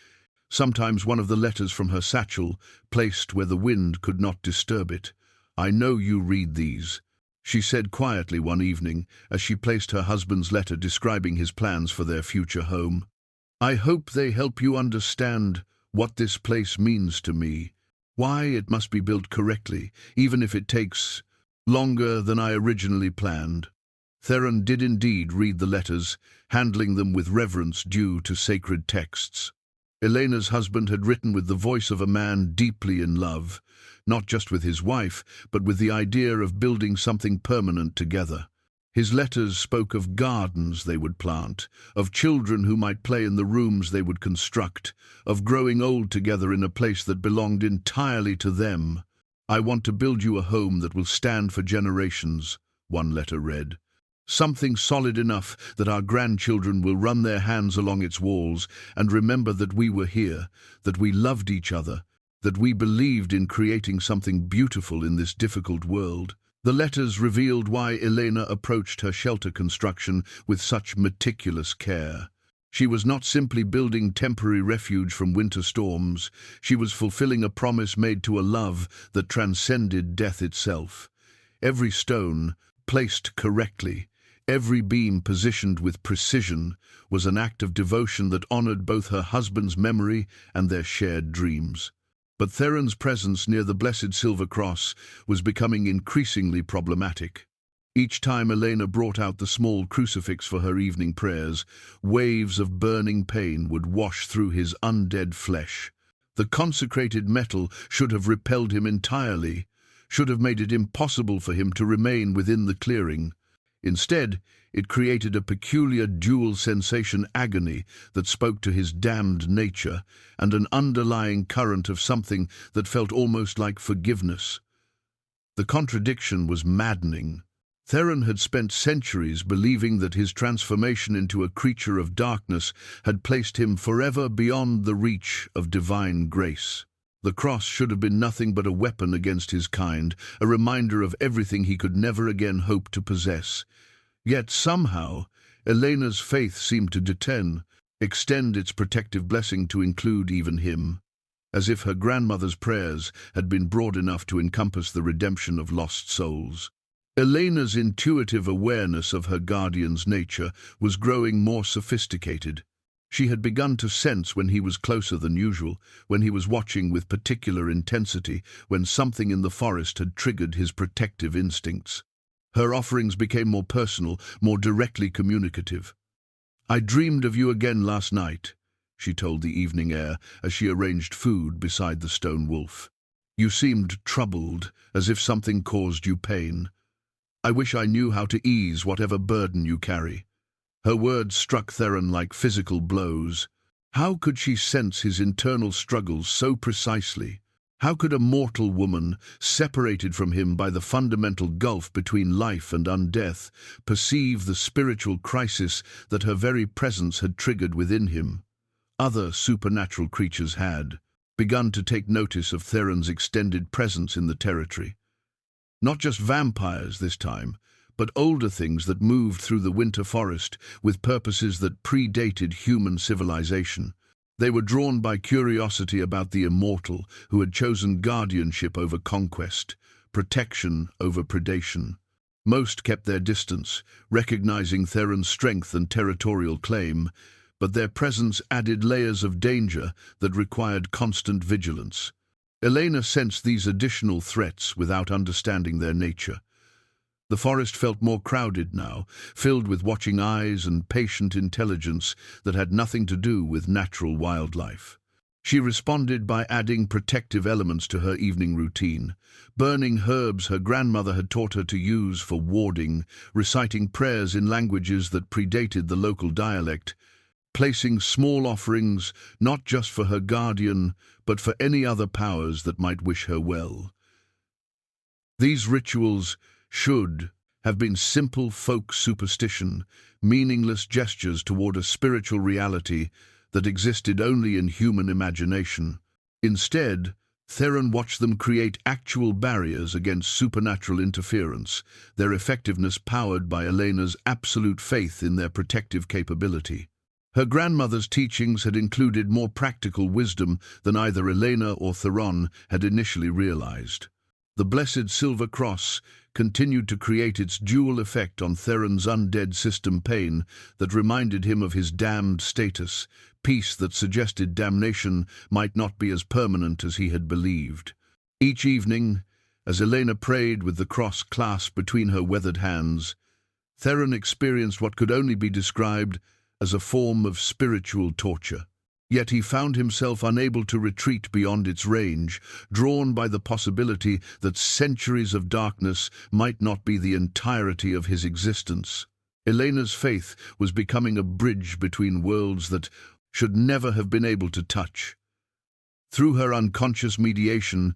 sometimes one of the letters from her satchel, placed where the wind could not disturb it. "I know you read these," she said quietly one evening as she placed her husband's letter describing his plans for their future home. "I hope they help you understand what this place means to me, why it must be built correctly, even if it takes longer than I originally planned." Theron did indeed read the letters, handling them with reverence due to sacred texts. Elena's husband had written with the voice of a man deeply in love, not just with his wife, but with the idea of building something permanent together. His letters spoke of gardens they would plant, of children who might play in the rooms they would construct, of growing old together in a place that belonged entirely to them. "I want to build you a home that will stand for generations," one letter read. Something solid enough that our grandchildren will run their hands along its walls and remember that we were here, that we loved each other, that we believed in creating something beautiful in this difficult world. The letters revealed why Elena approached her shelter construction with such meticulous care. She was not simply building temporary refuge from winter storms, she was fulfilling a promise made to a love that transcended death itself. Every stone, placed correctly, every beam positioned with precision, was an act of devotion that honored both her husband's memory and their shared dreams. But Theron's presence near the blessed silver cross was becoming increasingly problematic. Each time Elena brought out the small crucifix for her evening prayers, waves of burning pain would wash through his undead flesh. The consecrated metal should have repelled him entirely, should have made it impossible for him to remain within the clearing. Instead, it created a peculiar dual sensation agony that spoke to his damned nature and an underlying current of something that felt almost like forgiveness. The contradiction was maddening. Theron had spent centuries believing that his transformation into a creature of darkness had placed him forever beyond the reach of divine grace. The cross should have been nothing but a weapon against his kind, a reminder of everything he could never again hope to possess. Yet somehow, Elena's faith seemed to extend its protective blessing to include even him, as if her grandmother's prayers had been broad enough to encompass the redemption of lost souls. Elena's intuitive awareness of her guardian's nature was growing more sophisticated. She had begun to sense when he was closer than usual, when he was watching with particular intensity, when something in the forest had triggered his protective instincts. Her offerings became more personal, more directly communicative. "I dreamed of you again last night," she told the evening air as she arranged food beside the stone wolf. "You seemed troubled, as if something caused you pain. I wish I knew how to ease whatever burden you carry." Her words struck Theron like physical blows. How could she sense his internal struggles so precisely? How could a mortal woman, separated from him by the fundamental gulf between life and undeath, perceive the spiritual crisis that her very presence had triggered within him? Other supernatural creatures had begun to take notice of Theron's extended presence in the territory. Not just vampires this time, but older things that moved through the winter forest with purposes that predated human civilization. They were drawn by curiosity about the Immortal, who had chosen guardianship over conquest, protection over predation. Most kept their distance, recognizing Theron's strength and territorial claim, but their presence added layers of danger that required constant vigilance. Elena sensed these additional threats without understanding their nature. The forest felt more crowded now, filled with watching eyes and patient intelligence that had nothing to do with natural wildlife. She responded by adding protective elements to her evening routine, burning herbs her grandmother had taught her to use for warding, reciting prayers in languages that predated the local dialect, placing small offerings not just for her guardian, but for any other powers that might wish her well. These rituals should have been simple folk superstition, meaningless gestures toward a spiritual reality that existed only in human imagination. Instead, Theron watched them create actual barriers against supernatural interference, their effectiveness powered by Elena's absolute faith in their protective capability. Her grandmother's teachings had included more practical wisdom than either Elena or Theron had initially realized. The blessed silver cross continued to create its dual effect on Theron's undead system, pain that reminded him of his damned status, peace that suggested damnation might not be as permanent as he had believed. Each evening, as Elena prayed with the cross clasped between her weathered hands, Theron experienced what could only be described as a form of spiritual torture. Yet he found himself unable to retreat beyond its range, drawn by the possibility that centuries of darkness might not be the entirety of his existence. Elena's faith was becoming a bridge between worlds that should never have been able to touch. Through her unconscious mediation,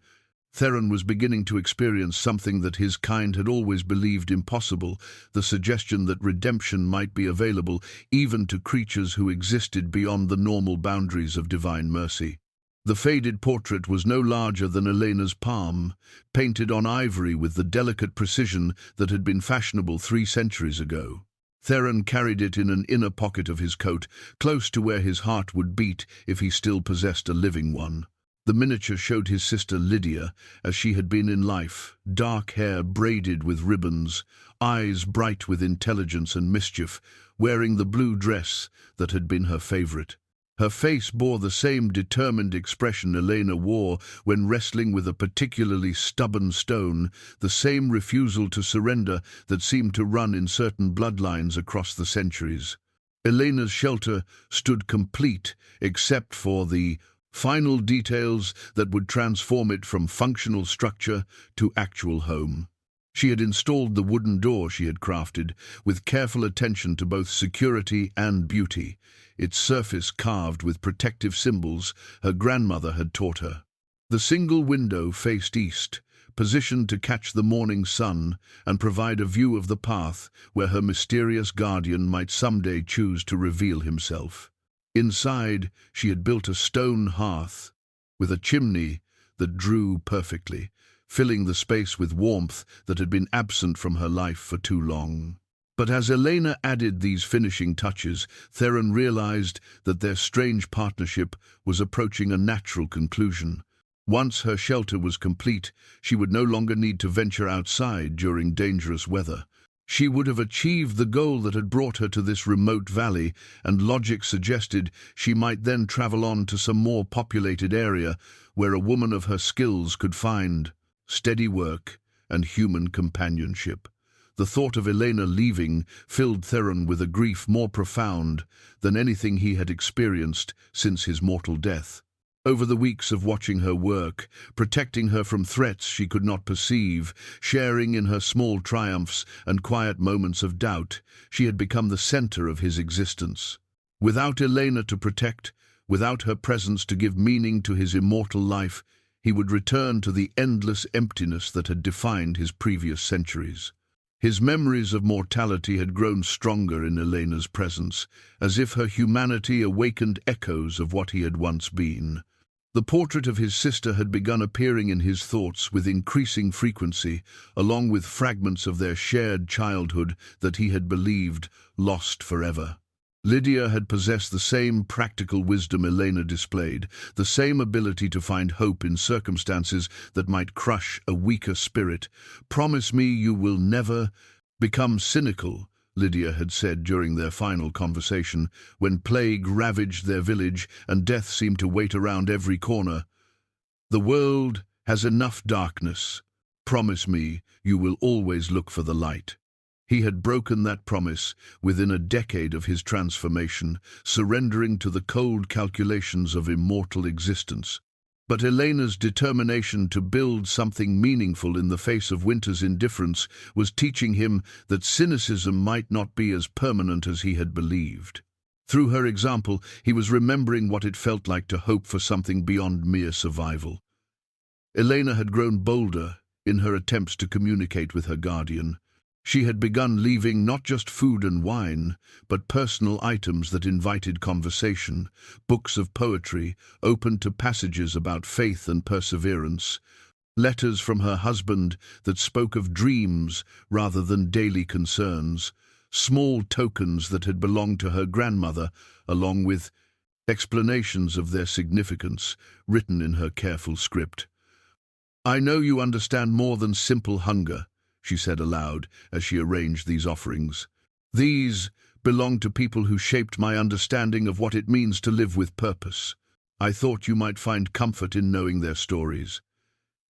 Theron was beginning to experience something that his kind had always believed impossible, the suggestion that redemption might be available even to creatures who existed beyond the normal boundaries of divine mercy. The faded portrait was no larger than Elena's palm, painted on ivory with the delicate precision that had been fashionable 3 centuries ago. Theron carried it in an inner pocket of his coat, close to where his heart would beat if he still possessed a living one. The miniature showed his sister Lydia as she had been in life, dark hair braided with ribbons, eyes bright with intelligence and mischief, wearing the blue dress that had been her favorite. Her face bore the same determined expression Elena wore when wrestling with a particularly stubborn stone, the same refusal to surrender that seemed to run in certain bloodlines across the centuries. Elena's shelter stood complete except for the final details that would transform it from functional structure to actual home. She had installed the wooden door she had crafted, with careful attention to both security and beauty, its surface carved with protective symbols her grandmother had taught her. The single window faced east, positioned to catch the morning sun and provide a view of the path where her mysterious guardian might someday choose to reveal himself. Inside, she had built a stone hearth with a chimney that drew perfectly, filling the space with warmth that had been absent from her life for too long. But as Elena added these finishing touches, Theron realized that their strange partnership was approaching a natural conclusion. Once her shelter was complete, she would no longer need to venture outside during dangerous weather. She would have achieved the goal that had brought her to this remote valley, and logic suggested she might then travel on to some more populated area where a woman of her skills could find steady work and human companionship. The thought of Elena leaving filled Theron with a grief more profound than anything he had experienced since his mortal death. Over the weeks of watching her work, protecting her from threats she could not perceive, sharing in her small triumphs and quiet moments of doubt, she had become the center of his existence. Without Elena to protect, without her presence to give meaning to his immortal life, he would return to the endless emptiness that had defined his previous centuries. His memories of mortality had grown stronger in Elena's presence, as if her humanity awakened echoes of what he had once been. The portrait of his sister had begun appearing in his thoughts with increasing frequency, along with fragments of their shared childhood that he had believed lost forever. Lydia had possessed the same practical wisdom Elena displayed, the same ability to find hope in circumstances that might crush a weaker spirit. "Promise me you will never become cynical," Lydia had said during their final conversation, when plague ravaged their village and death seemed to wait around every corner. "The world has enough darkness. Promise me you will always look for the light." He had broken that promise within a decade of his transformation, surrendering to the cold calculations of immortal existence. But Elena's determination to build something meaningful in the face of winter's indifference was teaching him that cynicism might not be as permanent as he had believed. Through her example, he was remembering what it felt like to hope for something beyond mere survival. Elena had grown bolder in her attempts to communicate with her guardian. She had begun leaving not just food and wine, but personal items that invited conversation, books of poetry, open to passages about faith and perseverance, letters from her husband that spoke of dreams rather than daily concerns, small tokens that had belonged to her grandmother, along with explanations of their significance written in her careful script. "I know you understand more than simple hunger," she said aloud as she arranged these offerings. "These belong to people who shaped my understanding of what it means to live with purpose. I thought you might find comfort in knowing their stories."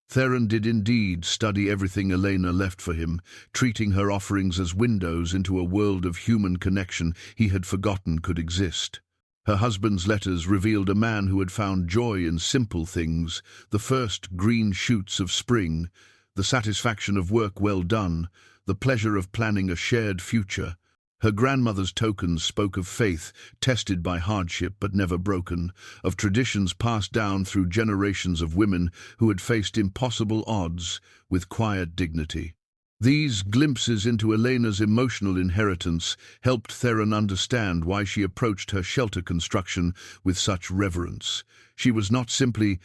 Theron did indeed study everything Elena left for him, treating her offerings as windows into a world of human connection he had forgotten could exist. Her husband's letters revealed a man who had found joy in simple things, the first green shoots of spring, the satisfaction of work well done, the pleasure of planning a shared future. Her grandmother's tokens spoke of faith tested by hardship but never broken, of traditions passed down through generations of women who had faced impossible odds with quiet dignity. These glimpses into Elena's emotional inheritance helped Theron understand why she approached her shelter construction with such reverence. She was not simply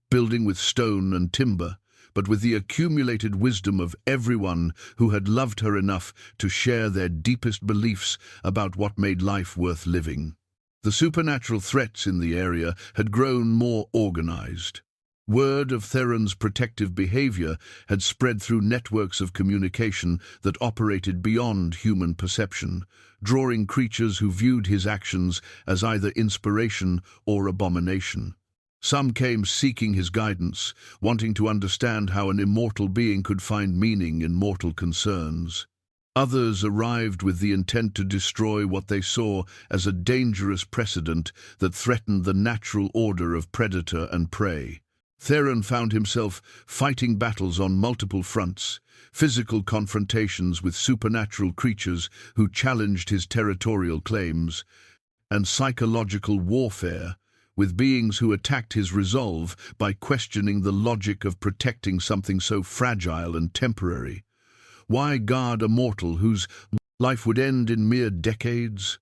building with stone and timber, but with the accumulated wisdom of everyone who had loved her enough to share their deepest beliefs about what made life worth living. The supernatural threats in the area had grown more organized. Word of Theron's protective behavior had spread through networks of communication that operated beyond human perception, drawing creatures who viewed his actions as either inspiration or abomination. Some came seeking his guidance, wanting to understand how an immortal being could find meaning in mortal concerns. Others arrived with the intent to destroy what they saw as a dangerous precedent that threatened the natural order of predator and prey. Theron found himself fighting battles on multiple fronts, physical confrontations with supernatural creatures who challenged his territorial claims, and psychological warfare with beings who attacked his resolve by questioning the logic of protecting something so fragile and temporary. Why guard a mortal whose life would end in mere decades?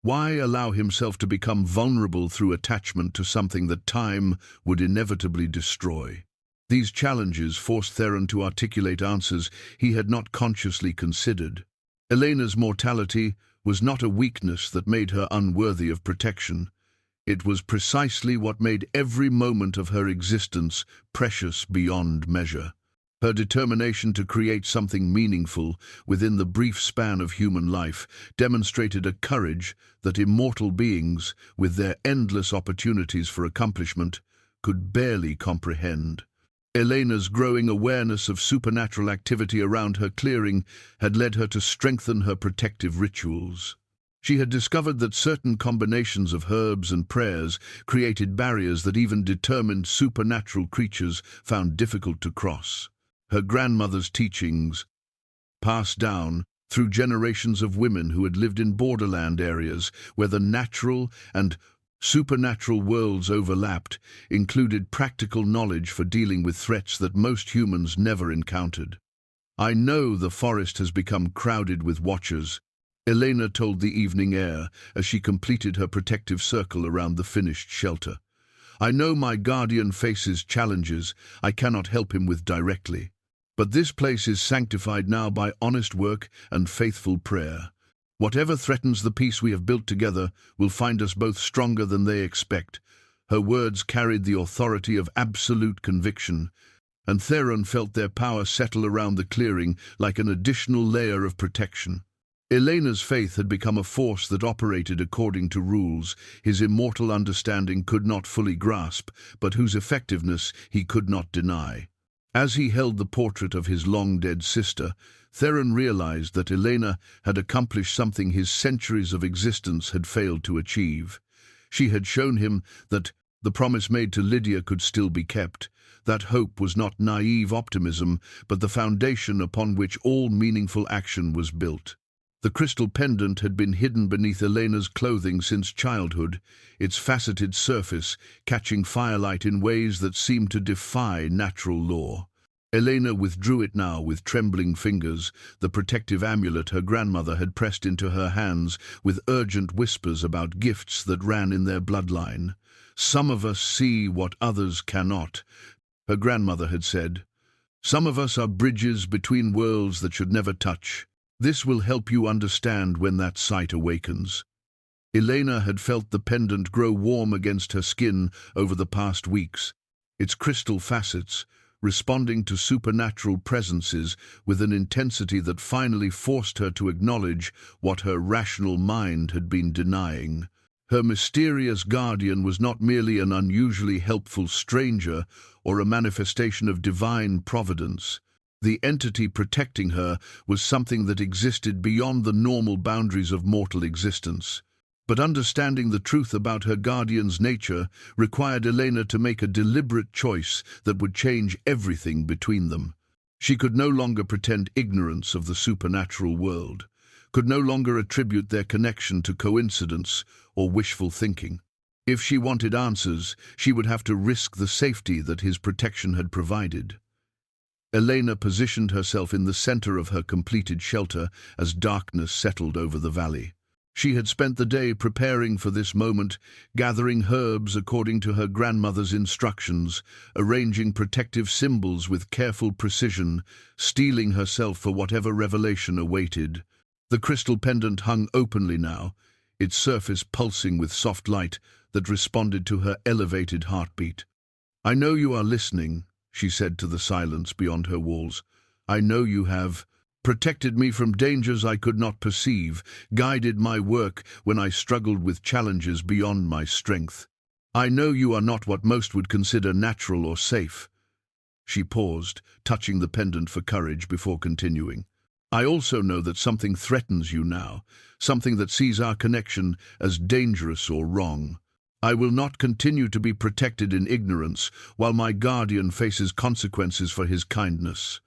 Why allow himself to become vulnerable through attachment to something that time would inevitably destroy? These challenges forced Theron to articulate answers he had not consciously considered. Elena's mortality was not a weakness that made her unworthy of protection. It was precisely what made every moment of her existence precious beyond measure. Her determination to create something meaningful within the brief span of human life demonstrated a courage that immortal beings, with their endless opportunities for accomplishment, could barely comprehend. Elena's growing awareness of supernatural activity around her clearing had led her to strengthen her protective rituals. She had discovered that certain combinations of herbs and prayers created barriers that even determined supernatural creatures found difficult to cross. Her grandmother's teachings, passed down through generations of women who had lived in borderland areas where the natural and supernatural worlds overlapped, included practical knowledge for dealing with threats that most humans never encountered. "I know the forest has become crowded with watchers," Elena told the evening air as she completed her protective circle around the finished shelter. "I know my guardian faces challenges I cannot help him with directly. But this place is sanctified now by honest work and faithful prayer. Whatever threatens the peace we have built together will find us both stronger than they expect." Her words carried the authority of absolute conviction, and Theron felt their power settle around the clearing like an additional layer of protection. Elena's faith had become a force that operated according to rules his immortal understanding could not fully grasp, but whose effectiveness he could not deny. As he held the portrait of his long-dead sister, Theron realized that Elena had accomplished something his centuries of existence had failed to achieve. She had shown him that the promise made to Lydia could still be kept. That hope was not naive optimism, but the foundation upon which all meaningful action was built. The crystal pendant had been hidden beneath Elena's clothing since childhood, its faceted surface catching firelight in ways that seemed to defy natural law. Elena withdrew it now with trembling fingers, the protective amulet her grandmother had pressed into her hands with urgent whispers about gifts that ran in their bloodline. "Some of us see what others cannot," her grandmother had said. "Some of us are bridges between worlds that should never touch. This will help you understand when that sight awakens." Elena had felt the pendant grow warm against her skin over the past weeks, its crystal facets responding to supernatural presences with an intensity that finally forced her to acknowledge what her rational mind had been denying. Her mysterious guardian was not merely an unusually helpful stranger or a manifestation of divine providence. The entity protecting her was something that existed beyond the normal boundaries of mortal existence. But understanding the truth about her guardian's nature required Elena to make a deliberate choice that would change everything between them. She could no longer pretend ignorance of the supernatural world. could no longer attribute their connection to coincidence or wishful thinking. If she wanted answers, she would have to risk the safety that his protection had provided. Elena positioned herself in the center of her completed shelter as darkness settled over the valley. She had spent the day preparing for this moment, gathering herbs according to her grandmother's instructions, arranging protective symbols with careful precision, steeling herself for whatever revelation awaited. The crystal pendant hung openly now, its surface pulsing with soft light that responded to her elevated heartbeat. "I know you are listening," she said to the silence beyond her walls. "I know you have protected me from dangers I could not perceive, guided my work when I struggled with challenges beyond my strength. I know you are not what most would consider natural or safe." She paused, touching the pendant for courage before continuing. "I also know that something threatens you now, something that sees our connection as dangerous or wrong. I will not continue to be protected in ignorance while my guardian faces consequences for his kindness."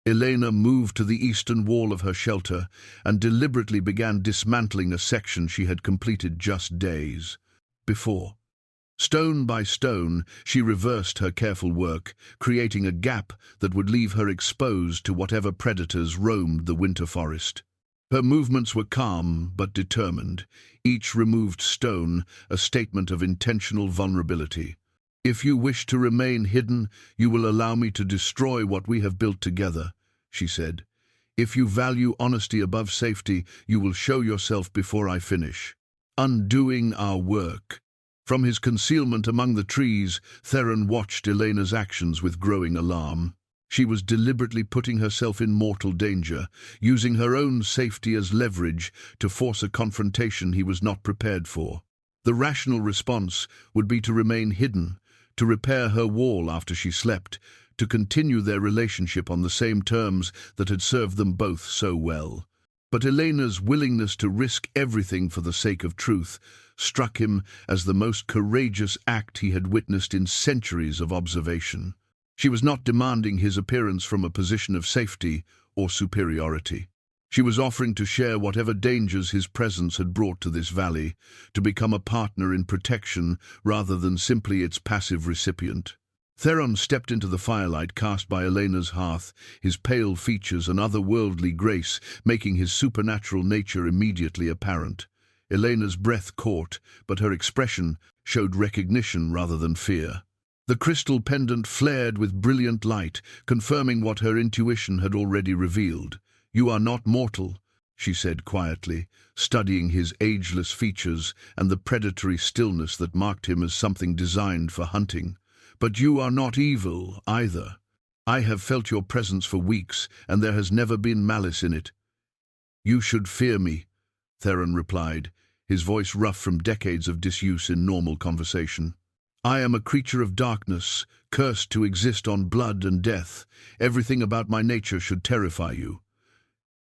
Elena moved to the eastern wall of her shelter and deliberately began dismantling a section she had completed just days before. Stone by stone, she reversed her careful work, creating a gap that would leave her exposed to whatever predators roamed the winter forest. Her movements were calm but determined, each removed stone a statement of intentional vulnerability. "If you wish to remain hidden, you will allow me to destroy what we have built together," she said. "If you value honesty above safety, you will show yourself before I finish." Undoing our work. From his concealment among the trees, Theron watched Elena's actions with growing alarm. She was deliberately putting herself in mortal danger, using her own safety as leverage to force a confrontation he was not prepared for. The rational response would be to remain hidden, to repair her wall after she slept, to continue their relationship on the same terms that had served them both so well. But Elena's willingness to risk everything for the sake of truth struck him as the most courageous act he had witnessed in centuries of observation. She was not demanding his appearance from a position of safety or superiority. She was offering to share whatever dangers his presence had brought to this valley, to become a partner in protection rather than simply its passive recipient. Theron stepped into the firelight cast by Elena's hearth, his pale features and otherworldly grace making his supernatural nature immediately apparent. Elena's breath caught, but her expression showed recognition rather than fear. The crystal pendant flared with brilliant light, confirming what her intuition had already revealed. "You are not mortal," she said quietly, studying his ageless features and the predatory stillness that marked him as something designed for hunting. "But you are not evil, either. I have felt your presence for weeks, and there has never been malice in it." "You should fear me," Theron replied, his voice rough from decades of disuse in normal conversation. "I am a creature of darkness, cursed to exist on blood and death. Everything about my nature should terrify you."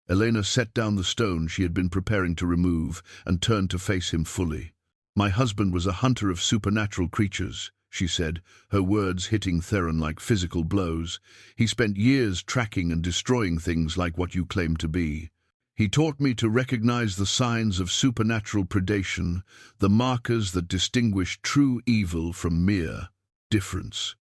Elena set down the stone she had been preparing to remove and turned to face him fully. "My husband was a hunter of supernatural creatures," she said, her words hitting Theron like physical blows. "He spent years tracking and destroying things like what you claim to be. He taught me to recognize the signs of supernatural predation, the markers that distinguish true evil from mere difference."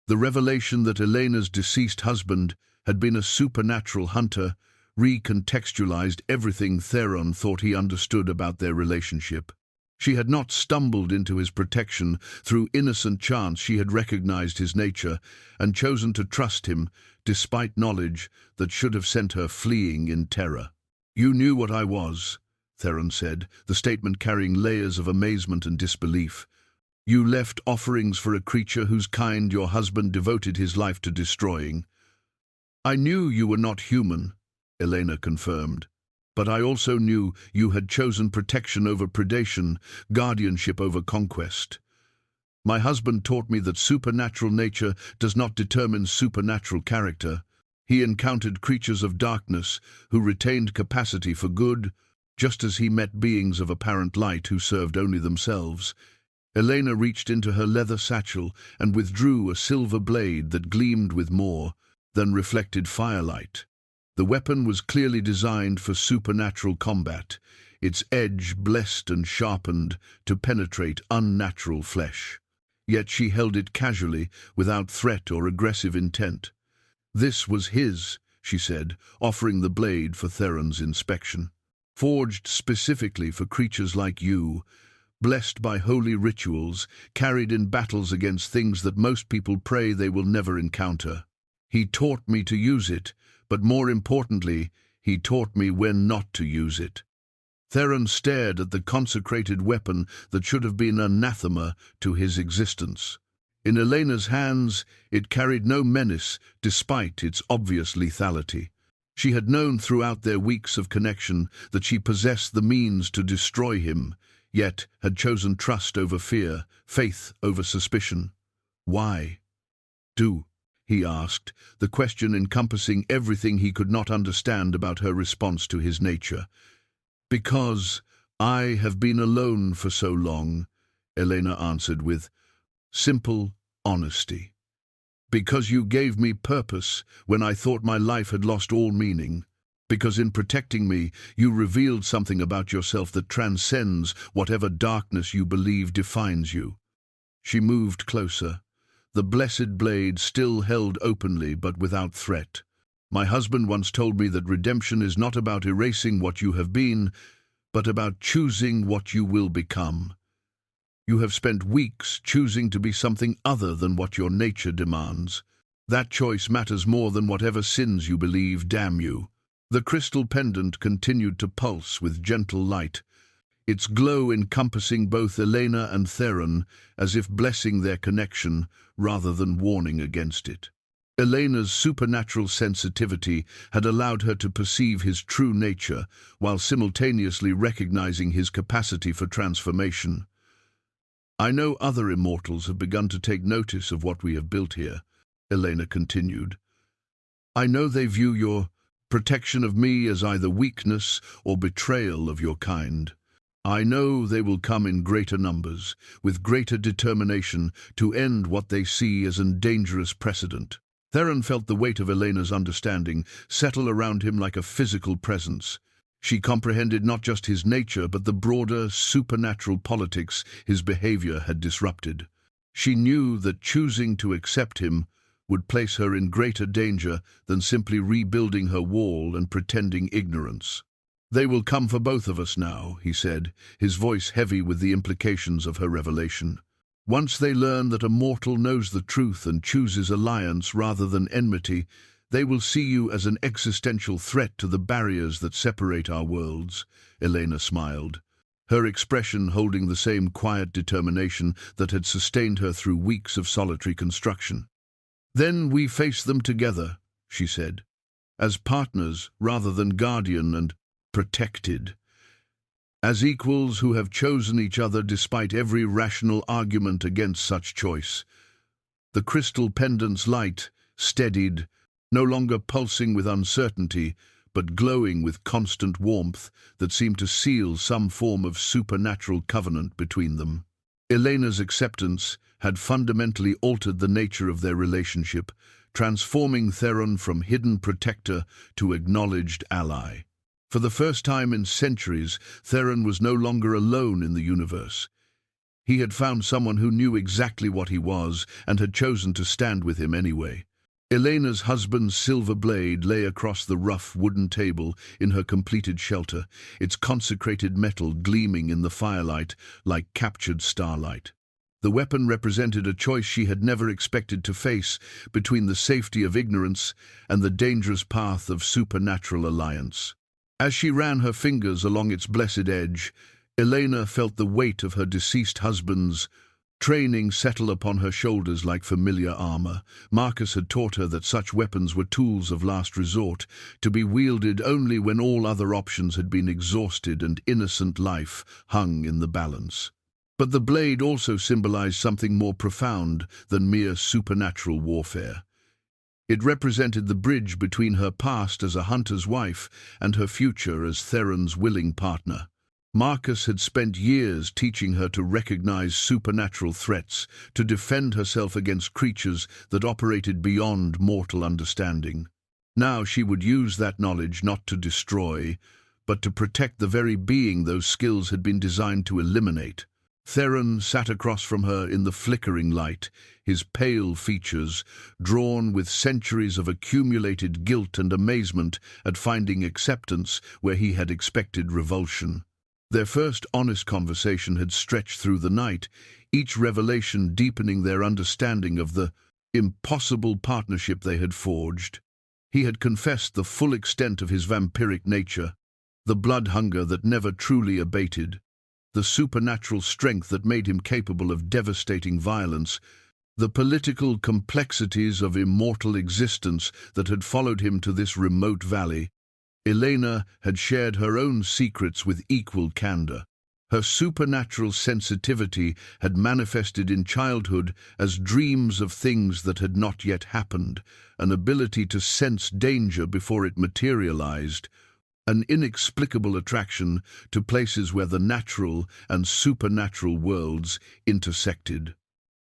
The revelation that Elena's deceased husband had been a supernatural hunter recontextualized everything Theron thought he understood about their relationship. She had not stumbled into his protection through innocent chance. She had recognized his nature and chosen to trust him despite knowledge that should have sent her fleeing in terror. "You knew what I was," Theron said, the statement carrying layers of amazement and disbelief. "You left offerings for a creature whose kind your husband devoted his life to destroying." "I knew you were not human," Elena confirmed. "But I also knew you had chosen protection over predation, guardianship over conquest. My husband taught me that supernatural nature does not determine supernatural character. He encountered creatures of darkness who retained capacity for good, just as he met beings of apparent light who served only themselves." Elena reached into her leather satchel and withdrew a silver blade that gleamed with more than reflected firelight. The weapon was clearly designed for supernatural combat, its edge blessed and sharpened to penetrate unnatural flesh. Yet she held it casually, without threat or aggressive intent. "This was his," she said, offering the blade for Theron's inspection. "Forged specifically for creatures like you, blessed by holy rituals, carried in battles against things that most people pray they will never encounter. He taught me to use it, but more importantly, he taught me when not to use it." Theron stared at the consecrated weapon that should have been anathema to his existence. In Elena's hands, it carried no menace despite its obvious lethality. She had known throughout their weeks of connection that she possessed the means to destroy him, yet had chosen trust over fear, faith over suspicion. "Why?" He asked, the question encompassing everything he could not understand about her response to his nature. "Because I have been alone for so long," Elena answered with simple honesty. "Because you gave me purpose when I thought my life had lost all meaning. Because in protecting me, you revealed something about yourself that transcends whatever darkness you believe defines you." She moved closer, the blessed blade still held openly but without threat. "My husband once told me that redemption is not about erasing what you have been, but about choosing what you will become. You have spent weeks choosing to be something other than what your nature demands. That choice matters more than whatever sins you believe damn you." The crystal pendant continued to pulse with gentle light, its glow encompassing both Elena and Theron, as if blessing their connection rather than warning against it. Elena's supernatural sensitivity had allowed her to perceive his true nature, while simultaneously recognizing his capacity for transformation. "I know other immortals have begun to take notice of what we have built here," Elena continued. "I know they view your protection of me as either weakness or betrayal of your kind. I know they will come in greater numbers, with greater determination to end what they see as a dangerous precedent." Theron felt the weight of Elena's understanding settle around him like a physical presence. She comprehended not just his nature, but the broader, supernatural politics his behavior had disrupted. She knew that choosing to accept him would place her in greater danger than simply rebuilding her wall and pretending ignorance. "They will come for both of us now," he said, his voice heavy with the implications of her revelation. "Once they learn that a mortal knows the truth and chooses alliance rather than enmity, they will see you as an existential threat to the barriers that separate our worlds." Elena smiled, her expression holding the same quiet determination that had sustained her through weeks of solitary construction. "Then we face them together," she said, "as partners rather than guardian and protected. As equals who have chosen each other despite every rational argument against such choice." The crystal pendant's light steadied, no longer pulsing with uncertainty, but glowing with constant warmth that seemed to seal some form of supernatural covenant between them. Elena's acceptance had fundamentally altered the nature of their relationship, transforming Theron from hidden protector to acknowledged ally. For the first time in centuries, Theron was no longer alone in the universe. He had found someone who knew exactly what he was and had chosen to stand with him anyway. Elena's husband's silver blade lay across the rough wooden table in her completed shelter, its consecrated metal gleaming in the firelight like captured starlight. The weapon represented a choice she had never expected to face between the safety of ignorance and the dangerous path of supernatural alliance. As she ran her fingers along its blessed edge, Elena felt the weight of her deceased husband's training settle upon her shoulders like familiar armor. Marcus had taught her that such weapons were tools of last resort, to be wielded only when all other options had been exhausted and innocent life hung in the balance. But the blade also symbolized something more profound than mere supernatural warfare. It represented the bridge between her past as a hunter's wife and her future as Theron's willing partner. Marcus had spent years teaching her to recognize supernatural threats, to defend herself against creatures that operated beyond mortal understanding. Now she would use that knowledge not to destroy, but to protect the very being those skills had been designed to eliminate. Theron sat across from her in the flickering light, his pale features drawn with centuries of accumulated guilt and amazement at finding acceptance where he had expected revulsion. Their first honest conversation had stretched through the night, each revelation deepening their understanding of the impossible partnership they had forged. He had confessed the full extent of his vampiric nature, the blood hunger that never truly abated, the supernatural strength that made him capable of devastating violence, the political complexities of immortal existence that had followed him to this remote valley. Elena had shared her own secrets with equal candor. Her supernatural sensitivity had manifested in childhood as dreams of things that had not yet happened, an ability to sense danger before it materialized, an inexplicable attraction to places where the natural and supernatural worlds intersected.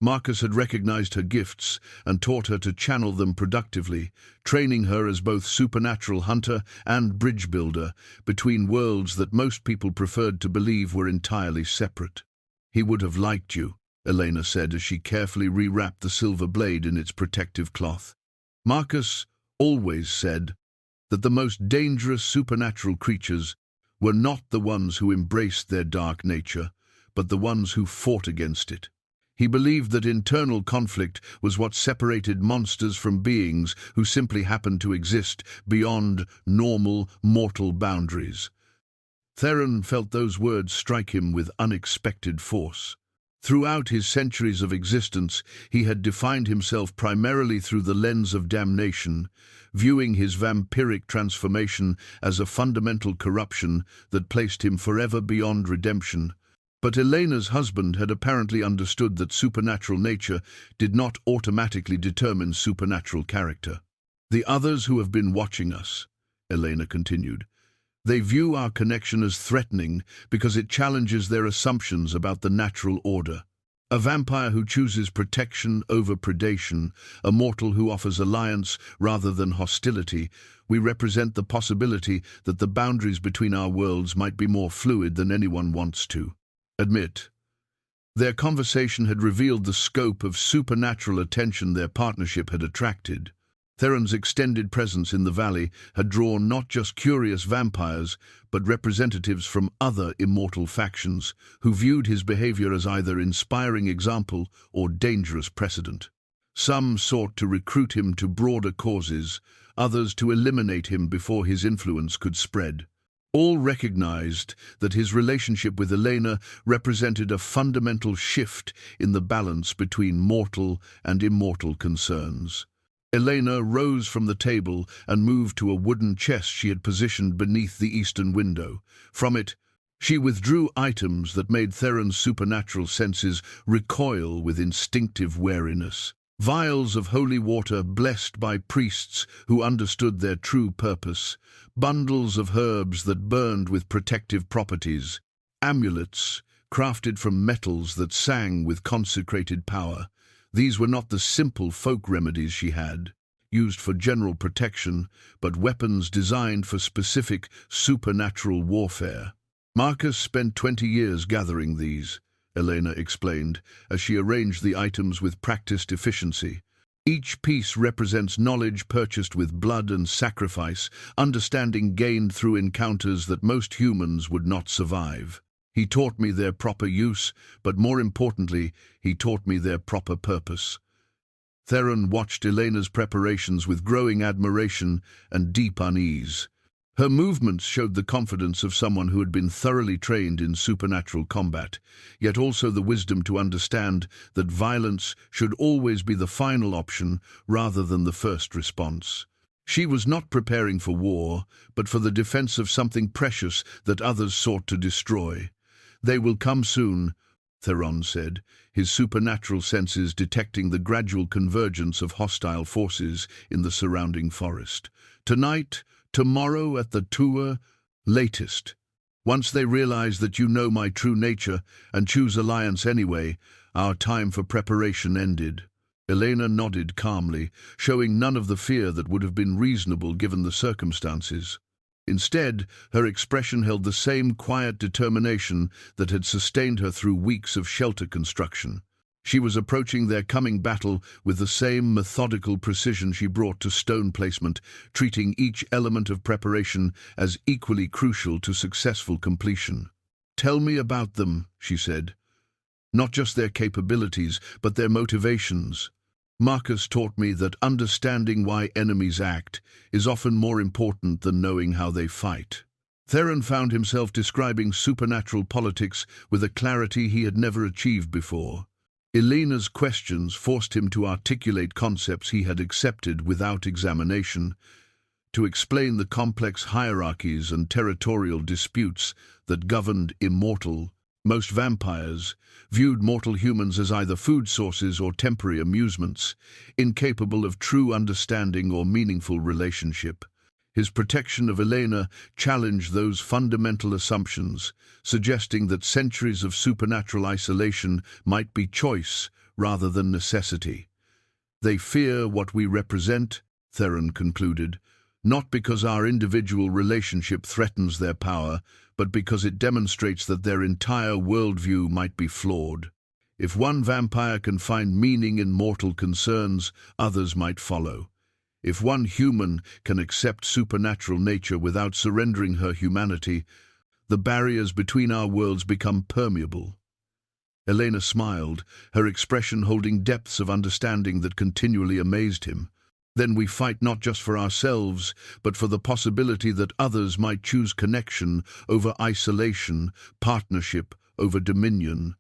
Marcus had recognized her gifts and taught her to channel them productively, training her as both supernatural hunter and bridge builder between worlds that most people preferred to believe were entirely separate. "He would have liked you," Elena said as she carefully rewrapped the silver blade in its protective cloth. Marcus always said that the most dangerous supernatural creatures were not the ones who embraced their dark nature, but the ones who fought against it. He believed that internal conflict was what separated monsters from beings who simply happened to exist beyond normal mortal boundaries. Theron felt those words strike him with unexpected force. Throughout his centuries of existence, he had defined himself primarily through the lens of damnation, viewing his vampiric transformation as a fundamental corruption that placed him forever beyond redemption. But Elena's husband had apparently understood that supernatural nature did not automatically determine supernatural character. "The others who have been watching us," Elena continued, "they view our connection as threatening because it challenges their assumptions about the natural order. A vampire who chooses protection over predation, a mortal who offers alliance rather than hostility, we represent the possibility that the boundaries between our worlds might be more fluid than anyone wants to admit." Their conversation had revealed the scope of supernatural attention their partnership had attracted. Theron's extended presence in the valley had drawn not just curious vampires, but representatives from other immortal factions who viewed his behavior as either inspiring example or dangerous precedent. Some sought to recruit him to broader causes, others to eliminate him before his influence could spread. All recognized that his relationship with Elena represented a fundamental shift in the balance between mortal and immortal concerns. Elena rose from the table and moved to a wooden chest she had positioned beneath the eastern window. From it, she withdrew items that made Theron's supernatural senses recoil with instinctive wariness. Vials of holy water blessed by priests who understood their true purpose, bundles of herbs that burned with protective properties, amulets crafted from metals that sang with consecrated power. These were not the simple folk remedies she had, used for general protection, but weapons designed for specific supernatural warfare. Marcus spent 20 years gathering these, Elena explained, as she arranged the items with practiced efficiency. Each piece represents knowledge purchased with blood and sacrifice, understanding gained through encounters that most humans would not survive. He taught me their proper use, but more importantly, he taught me their proper purpose. Theron watched Elena's preparations with growing admiration and deep unease. Her movements showed the confidence of someone who had been thoroughly trained in supernatural combat, yet also the wisdom to understand that violence should always be the final option rather than the first response. She was not preparing for war, but for the defense of something precious that others sought to destroy. "They will come soon," Theron said, his supernatural senses detecting the gradual convergence of hostile forces in the surrounding forest. "Tonight, tomorrow at the tour, latest. Once they realize that you know my true nature and choose alliance anyway, our time for preparation ended." Elena nodded calmly, showing none of the fear that would have been reasonable given the circumstances. Instead, her expression held the same quiet determination that had sustained her through weeks of shelter construction. She was approaching their coming battle with the same methodical precision she brought to stone placement, treating each element of preparation as equally crucial to successful completion. "Tell me about them," she said. "Not just their capabilities, but their motivations. Marcus taught me that understanding why enemies act is often more important than knowing how they fight." Theron found himself describing supernatural politics with a clarity he had never achieved before. Elena's questions forced him to articulate concepts he had accepted without examination, to explain the complex hierarchies and territorial disputes that governed Immortal. Most vampires viewed mortal humans as either food sources or temporary amusements, incapable of true understanding or meaningful relationship. His protection of Elena challenged those fundamental assumptions, suggesting that centuries of supernatural isolation might be choice rather than necessity. "They fear what we represent," Theron concluded, "not because our individual relationship threatens their power, but because it demonstrates that their entire worldview might be flawed. If one vampire can find meaning in mortal concerns, others might follow. If one human can accept supernatural nature without surrendering her humanity, the barriers between our worlds become permeable." Elena smiled, her expression holding depths of understanding that continually amazed him. "Then we fight not just for ourselves, but for the possibility that others might choose connection over isolation, partnership over dominion.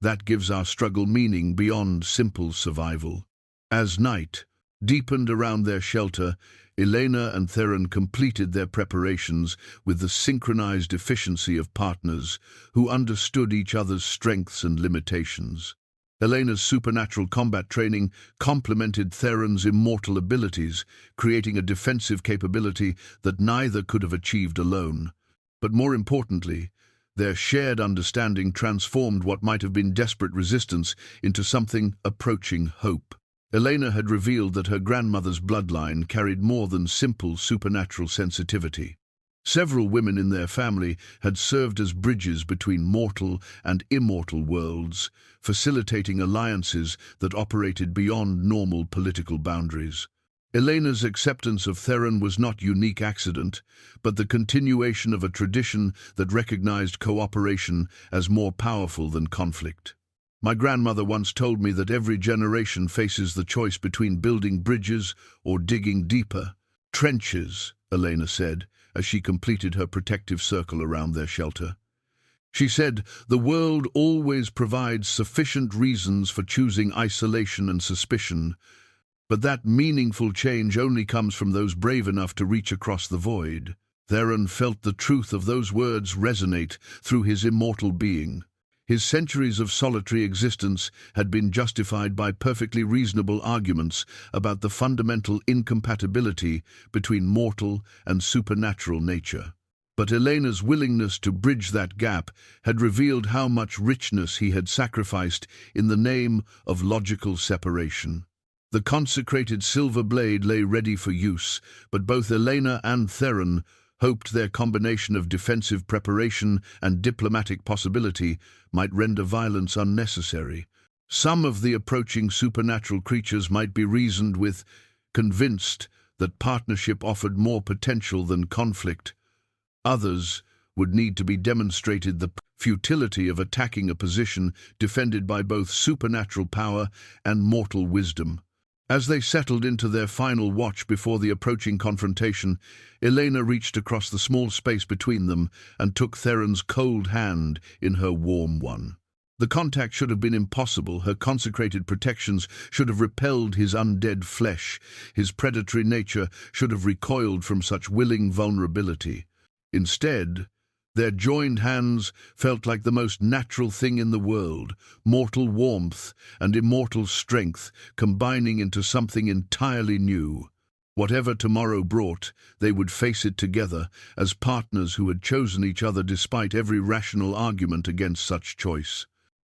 That gives our struggle meaning beyond simple survival." As night deepened around their shelter, Elena and Theron completed their preparations with the synchronized efficiency of partners who understood each other's strengths and limitations. Elena's supernatural combat training complemented Theron's immortal abilities, creating a defensive capability that neither could have achieved alone. But more importantly, their shared understanding transformed what might have been desperate resistance into something approaching hope. Elena had revealed that her grandmother's bloodline carried more than simple supernatural sensitivity. Several women in their family had served as bridges between mortal and immortal worlds, facilitating alliances that operated beyond normal political boundaries. Elena's acceptance of Theron was not a unique accident, but the continuation of a tradition that recognized cooperation as more powerful than conflict. "My grandmother once told me that every generation faces the choice between building bridges or digging deeper. Trenches," Elena said, as she completed her protective circle around their shelter. She said, "The world always provides sufficient reasons for choosing isolation and suspicion, but that meaningful change only comes from those brave enough to reach across the void." Theron felt the truth of those words resonate through his immortal being. His centuries of solitary existence had been justified by perfectly reasonable arguments about the fundamental incompatibility between mortal and supernatural nature. But Elena's willingness to bridge that gap had revealed how much richness he had sacrificed in the name of logical separation. The consecrated silver blade lay ready for use, but both Elena and Theron hoped their combination of defensive preparation and diplomatic possibility might render violence unnecessary. Some of the approaching supernatural creatures might be reasoned with, convinced that partnership offered more potential than conflict. Others would need to be demonstrated the futility of attacking a position defended by both supernatural power and mortal wisdom. As they settled into their final watch before the approaching confrontation, Elena reached across the small space between them and took Theron's cold hand in her warm one. The contact should have been impossible. Her consecrated protections should have repelled his undead flesh. His predatory nature should have recoiled from such willing vulnerability. Instead, their joined hands felt like the most natural thing in the world, mortal warmth and immortal strength combining into something entirely new. Whatever tomorrow brought, they would face it together as partners who had chosen each other despite every rational argument against such choice.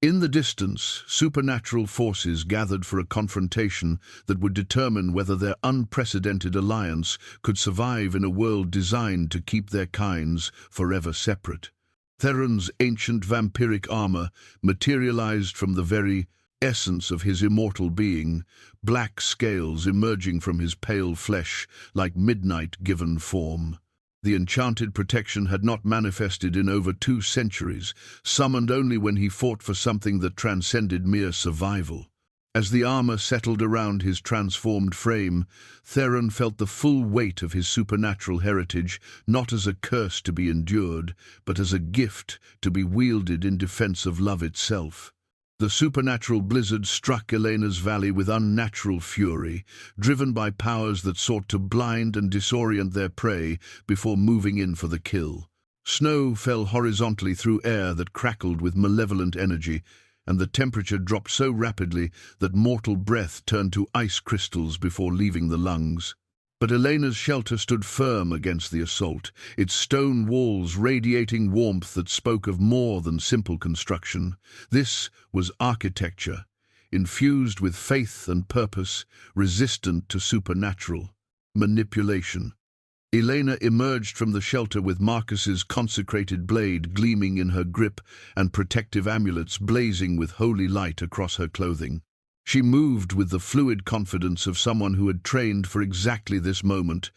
In the distance, supernatural forces gathered for a confrontation that would determine whether their unprecedented alliance could survive in a world designed to keep their kinds forever separate. Theron's ancient vampiric armor materialized from the very essence of his immortal being, black scales emerging from his pale flesh like midnight given form. The enchanted protection had not manifested in over 2 centuries, summoned only when he fought for something that transcended mere survival. As the armor settled around his transformed frame, Theron felt the full weight of his supernatural heritage, not as a curse to be endured, but as a gift to be wielded in defense of love itself. The supernatural blizzard struck Elena's valley with unnatural fury, driven by powers that sought to blind and disorient their prey before moving in for the kill. Snow fell horizontally through air that crackled with malevolent energy, and the temperature dropped so rapidly that mortal breath turned to ice crystals before leaving the lungs. But Elena's shelter stood firm against the assault, its stone walls radiating warmth that spoke of more than simple construction. This was architecture, infused with faith and purpose, resistant to supernatural manipulation. Elena emerged from the shelter with Marcus's consecrated blade gleaming in her grip and protective amulets blazing with holy light across her clothing. She moved with the fluid confidence of someone who had trained for exactly this moment,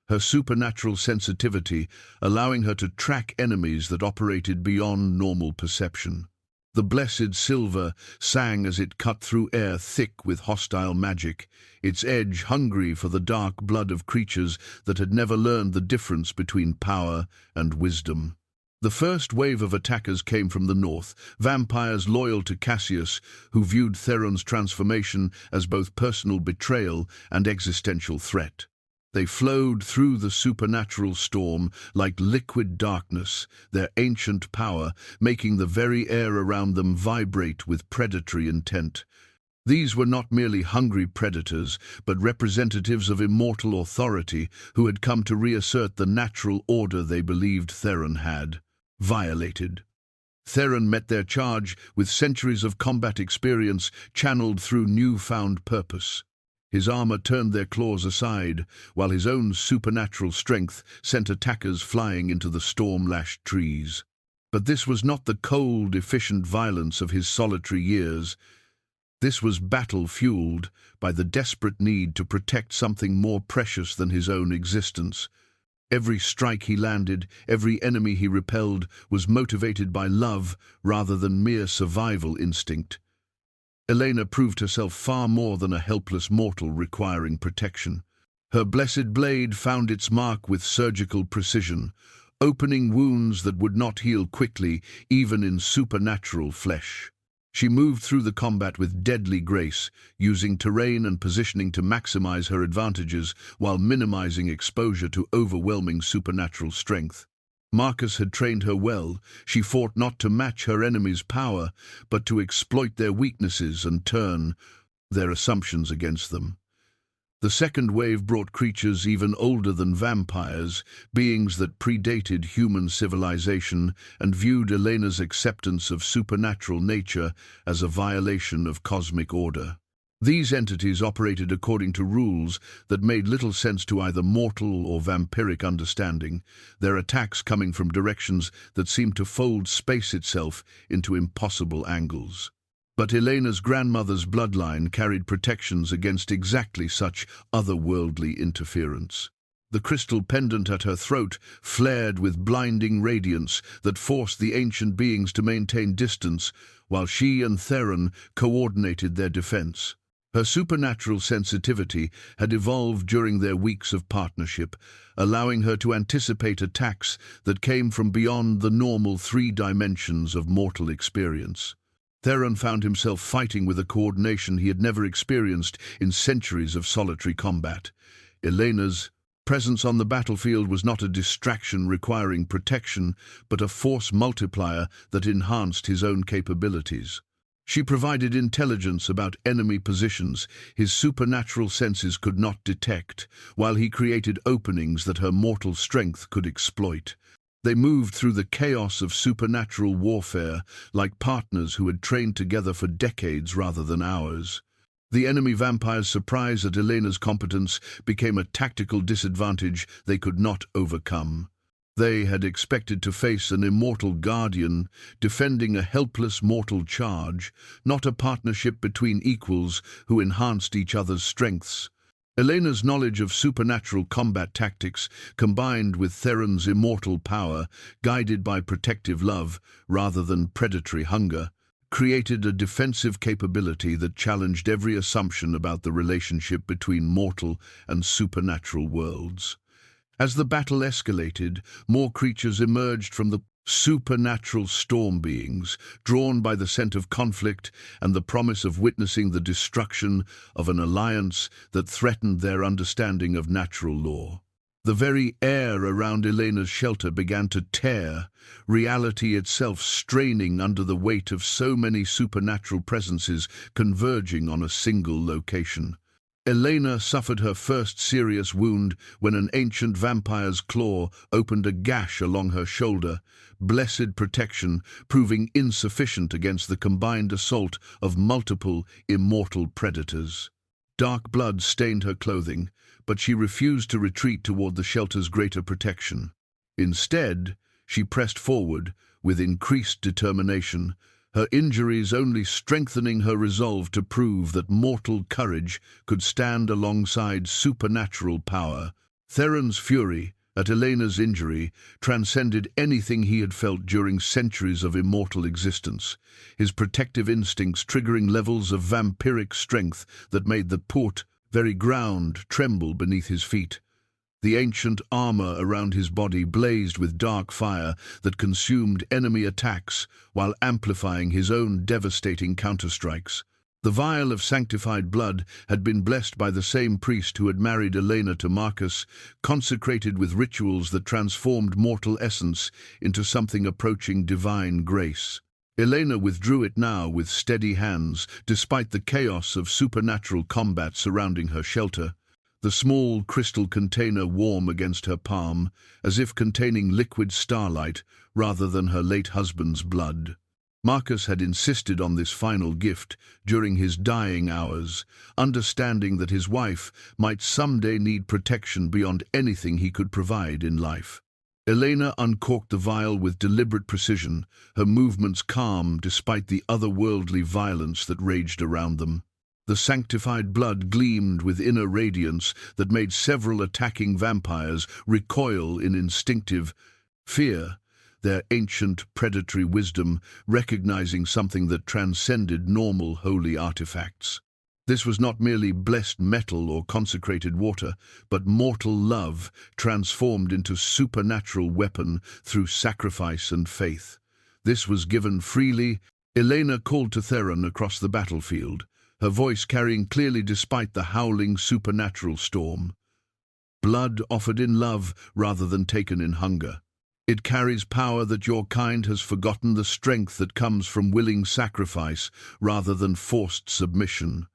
her supernatural sensitivity allowing her to track enemies that operated beyond normal perception. The blessed silver sang as it cut through air thick with hostile magic, its edge hungry for the dark blood of creatures that had never learned the difference between power and wisdom. The first wave of attackers came from the north, vampires loyal to Cassius, who viewed Theron's transformation as both personal betrayal and existential threat. They flowed through the supernatural storm like liquid darkness, their ancient power making the very air around them vibrate with predatory intent. These were not merely hungry predators, but representatives of immortal authority who had come to reassert the natural order they believed Theron had violated. Theron met their charge with centuries of combat experience channeled through newfound purpose. His armor turned their claws aside, while his own supernatural strength sent attackers flying into the storm-lashed trees. But this was not the cold, efficient violence of his solitary years. This was battle fueled by the desperate need to protect something more precious than his own existence. Every strike he landed, every enemy he repelled, was motivated by love rather than mere survival instinct. Elena proved herself far more than a helpless mortal requiring protection. Her blessed blade found its mark with surgical precision, opening wounds that would not heal quickly, even in supernatural flesh. She moved through the combat with deadly grace, using terrain and positioning to maximize her advantages while minimizing exposure to overwhelming supernatural strength. Marcus had trained her well. She fought not to match her enemy's power, but to exploit their weaknesses and turn their assumptions against them. The second wave brought creatures even older than vampires, beings that predated human civilization and viewed Elena's acceptance of supernatural nature as a violation of cosmic order. These entities operated according to rules that made little sense to either mortal or vampiric understanding, their attacks coming from directions that seemed to fold space itself into impossible angles. But Elena's grandmother's bloodline carried protections against exactly such otherworldly interference. The crystal pendant at her throat flared with blinding radiance that forced the ancient beings to maintain distance, while she and Theron coordinated their defense. Her supernatural sensitivity had evolved during their weeks of partnership, allowing her to anticipate attacks that came from beyond the normal 3 dimensions of mortal experience. Theron found himself fighting with a coordination he had never experienced in centuries of solitary combat. Elena's presence on the battlefield was not a distraction requiring protection, but a force multiplier that enhanced his own capabilities. She provided intelligence about enemy positions his supernatural senses could not detect, while he created openings that her mortal strength could exploit. They moved through the chaos of supernatural warfare like partners who had trained together for decades rather than hours. The enemy vampires' surprise at Elena's competence became a tactical disadvantage they could not overcome. They had expected to face an immortal guardian defending a helpless mortal charge, not a partnership between equals who enhanced each other's strengths. Elena's knowledge of supernatural combat tactics, combined with Theron's immortal power, guided by protective love rather than predatory hunger, created a defensive capability that challenged every assumption about the relationship between mortal and supernatural worlds. As the battle escalated, more creatures emerged from the supernatural storm beings, drawn by the scent of conflict and the promise of witnessing the destruction of an alliance that threatened their understanding of natural law. The very air around Elena's shelter began to tear, reality itself straining under the weight of so many supernatural presences converging on a single location. Elena suffered her first serious wound when an ancient vampire's claw opened a gash along her shoulder, blessed protection proving insufficient against the combined assault of multiple immortal predators. Dark blood stained her clothing, but she refused to retreat toward the shelter's greater protection. Instead, she pressed forward with increased determination, her injuries only strengthening her resolve to prove that mortal courage could stand alongside supernatural power. Theron's fury at Elena's injury transcended anything he had felt during centuries of immortal existence, his protective instincts triggering levels of vampiric strength that made the very ground tremble beneath his feet. The ancient armor around his body blazed with dark fire that consumed enemy attacks while amplifying his own devastating counterstrikes. The vial of sanctified blood had been blessed by the same priest who had married Elena to Marcus, consecrated with rituals that transformed mortal essence into something approaching divine grace. Elena withdrew it now with steady hands, despite the chaos of supernatural combat surrounding her shelter. The small crystal container warm against her palm, as if containing liquid starlight rather than her late husband's blood. Marcus had insisted on this final gift during his dying hours, understanding that his wife might someday need protection beyond anything he could provide in life. Elena uncorked the vial with deliberate precision, her movements calm despite the otherworldly violence that raged around them. The sanctified blood gleamed with inner radiance that made several attacking vampires recoil in instinctive fear, their ancient predatory wisdom recognizing something that transcended normal holy artifacts. This was not merely blessed metal or consecrated water, but mortal love transformed into supernatural weapon through sacrifice and faith. This was given freely. Elena called to Theron across the battlefield, her voice carrying clearly despite the howling supernatural storm. Blood offered in love rather than taken in hunger. It carries power that your kind has forgotten, the strength that comes from willing sacrifice rather than forced submission.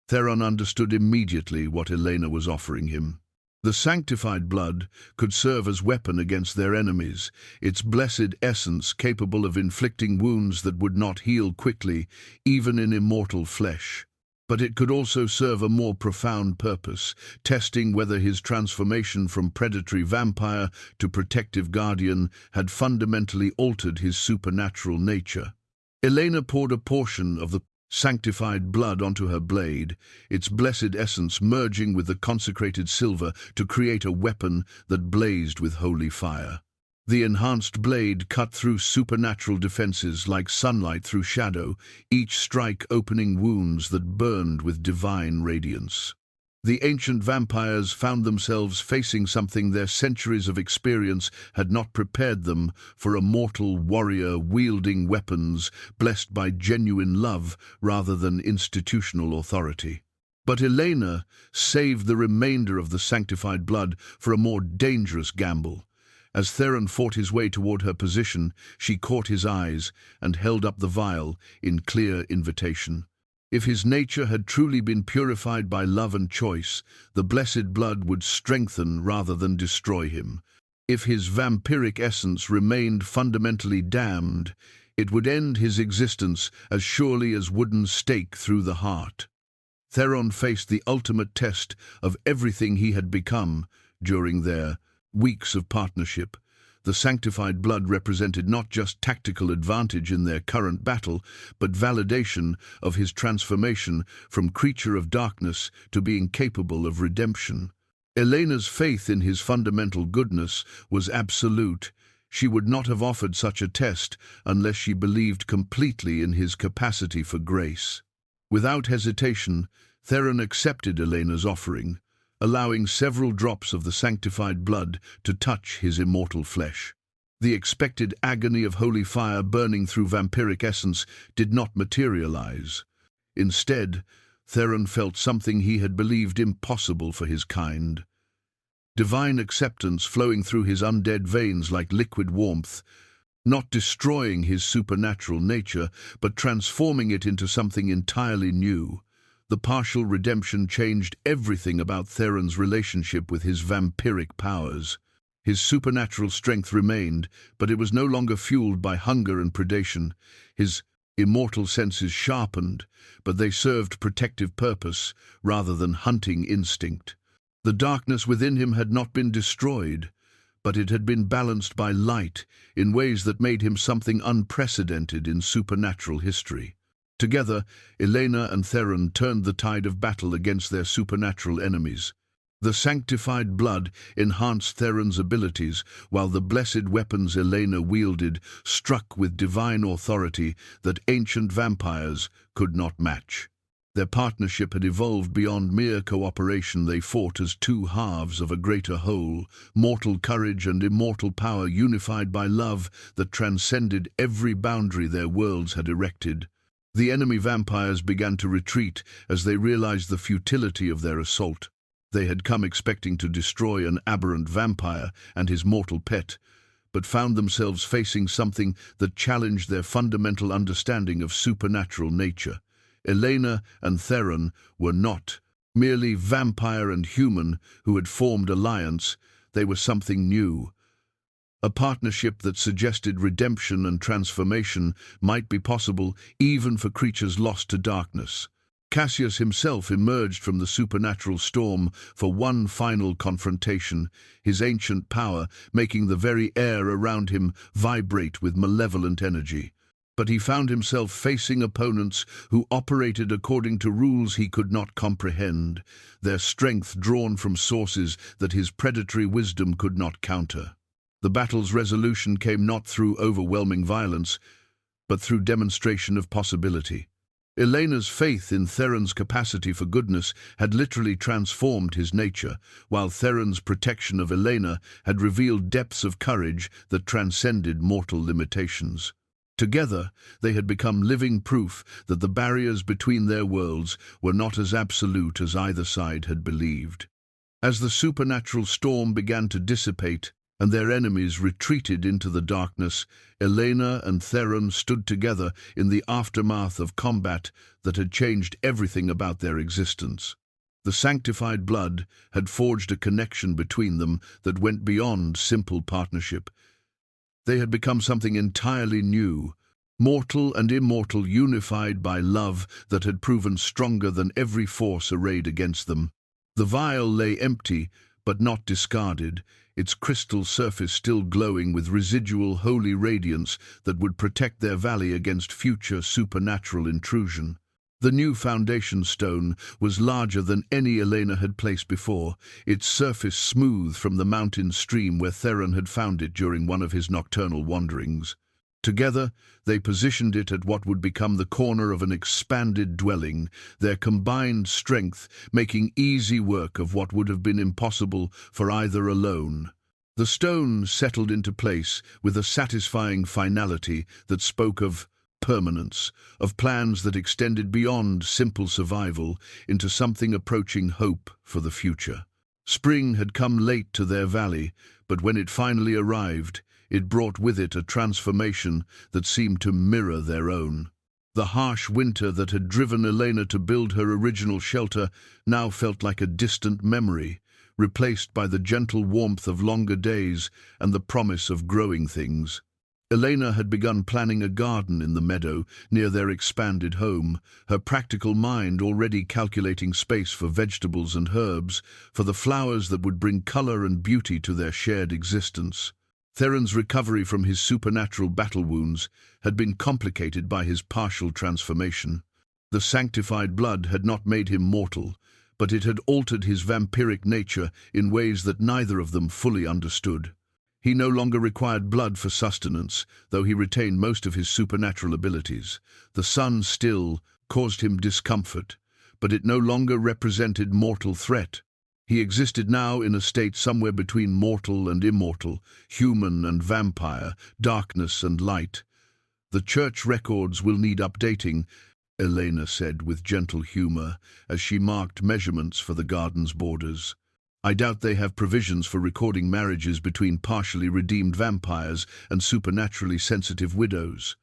Theron understood immediately what Elena was offering him. The sanctified blood could serve as weapon against their enemies, its blessed essence capable of inflicting wounds that would not heal quickly, even in immortal flesh. But it could also serve a more profound purpose, testing whether his transformation from predatory vampire to protective guardian had fundamentally altered his supernatural nature. Elena poured a portion of the sanctified blood onto her blade, its blessed essence merging with the consecrated silver to create a weapon that blazed with holy fire. The enhanced blade cut through supernatural defenses like sunlight through shadow, each strike opening wounds that burned with divine radiance. The ancient vampires found themselves facing something their centuries of experience had not prepared them for: a mortal warrior wielding weapons blessed by genuine love rather than institutional authority. But Elena saved the remainder of the sanctified blood for a more dangerous gamble. As Theron fought his way toward her position, she caught his eyes and held up the vial in clear invitation. If his nature had truly been purified by love and choice, the blessed blood would strengthen rather than destroy him. If his vampiric essence remained fundamentally damned, it would end his existence as surely as wooden stake through the heart. Theron faced the ultimate test of everything he had become during their weeks of partnership. The sanctified blood represented not just tactical advantage in their current battle, but validation of his transformation from creature of darkness to being capable of redemption. Elena's faith in his fundamental goodness was absolute. She would not have offered such a test unless she believed completely in his capacity for grace. Without hesitation, Theron accepted Elena's offering, allowing several drops of the sanctified blood to touch his immortal flesh. The expected agony of holy fire burning through vampiric essence did not materialize. Instead, Theron felt something he had believed impossible for his kind. Divine acceptance flowing through his undead veins like liquid warmth, not destroying his supernatural nature, but transforming it into something entirely new. The partial redemption changed everything about Theron's relationship with his vampiric powers. His supernatural strength remained, but it was no longer fueled by hunger and predation. His immortal senses sharpened, but they served protective purpose rather than hunting instinct. The darkness within him had not been destroyed, but it had been balanced by light in ways that made him something unprecedented in supernatural history. Together, Elena and Theron turned the tide of battle against their supernatural enemies. The sanctified blood enhanced Theron's abilities, while the blessed weapons Elena wielded struck with divine authority that ancient vampires could not match. Their partnership had evolved beyond mere cooperation. They fought as two halves of a greater whole, mortal courage and immortal power unified by love that transcended every boundary their worlds had erected. The enemy vampires began to retreat as they realized the futility of their assault. They had come expecting to destroy an aberrant vampire and his mortal pet, but found themselves facing something that challenged their fundamental understanding of supernatural nature. Elena and Theron were not merely vampire and human who had formed alliance. They were something new. A partnership that suggested redemption and transformation might be possible even for creatures lost to darkness. Cassius himself emerged from the supernatural storm for one final confrontation, his ancient power making the very air around him vibrate with malevolent energy. But he found himself facing opponents who operated according to rules he could not comprehend, their strength drawn from sources that his predatory wisdom could not counter. The battle's resolution came not through overwhelming violence, but through demonstration of possibility. Elena's faith in Theron's capacity for goodness had literally transformed his nature, while Theron's protection of Elena had revealed depths of courage that transcended mortal limitations. Together, they had become living proof that the barriers between their worlds were not as absolute as either side had believed. As the supernatural storm began to dissipate and their enemies retreated into the darkness, Elena and Theron stood together in the aftermath of combat that had changed everything about their existence. The sanctified blood had forged a connection between them that went beyond simple partnership. They had become something entirely new, mortal and immortal, unified by love that had proven stronger than every force arrayed against them. The vial lay empty, but not discarded, its crystal surface still glowing with residual holy radiance that would protect their valley against future supernatural intrusion. The new foundation stone was larger than any Elena had placed before, its surface smooth from the mountain stream where Theron had found it during one of his nocturnal wanderings. Together, they positioned it at what would become the corner of an expanded dwelling, their combined strength making easy work of what would have been impossible for either alone. The stone settled into place with a satisfying finality that spoke of permanence, of plans that extended beyond simple survival into something approaching hope for the future. Spring had come late to their valley, but when it finally arrived, it brought with it a transformation that seemed to mirror their own. The harsh winter that had driven Elena to build her original shelter now felt like a distant memory, replaced by the gentle warmth of longer days and the promise of growing things. Elena had begun planning a garden in the meadow near their expanded home, her practical mind already calculating space for vegetables and herbs, for the flowers that would bring color and beauty to their shared existence. Theron's recovery from his supernatural battle wounds had been complicated by his partial transformation. The sanctified blood had not made him mortal, but it had altered his vampiric nature in ways that neither of them fully understood. He no longer required blood for sustenance, though he retained most of his supernatural abilities. The sun still caused him discomfort, but it no longer represented mortal threat. He existed now in a state somewhere between mortal and immortal, human and vampire, darkness and light. "The church records will need updating," Elena said with gentle humor as she marked measurements for the garden's borders. "I doubt they have provisions for recording marriages between partially redeemed vampires and supernaturally sensitive widows."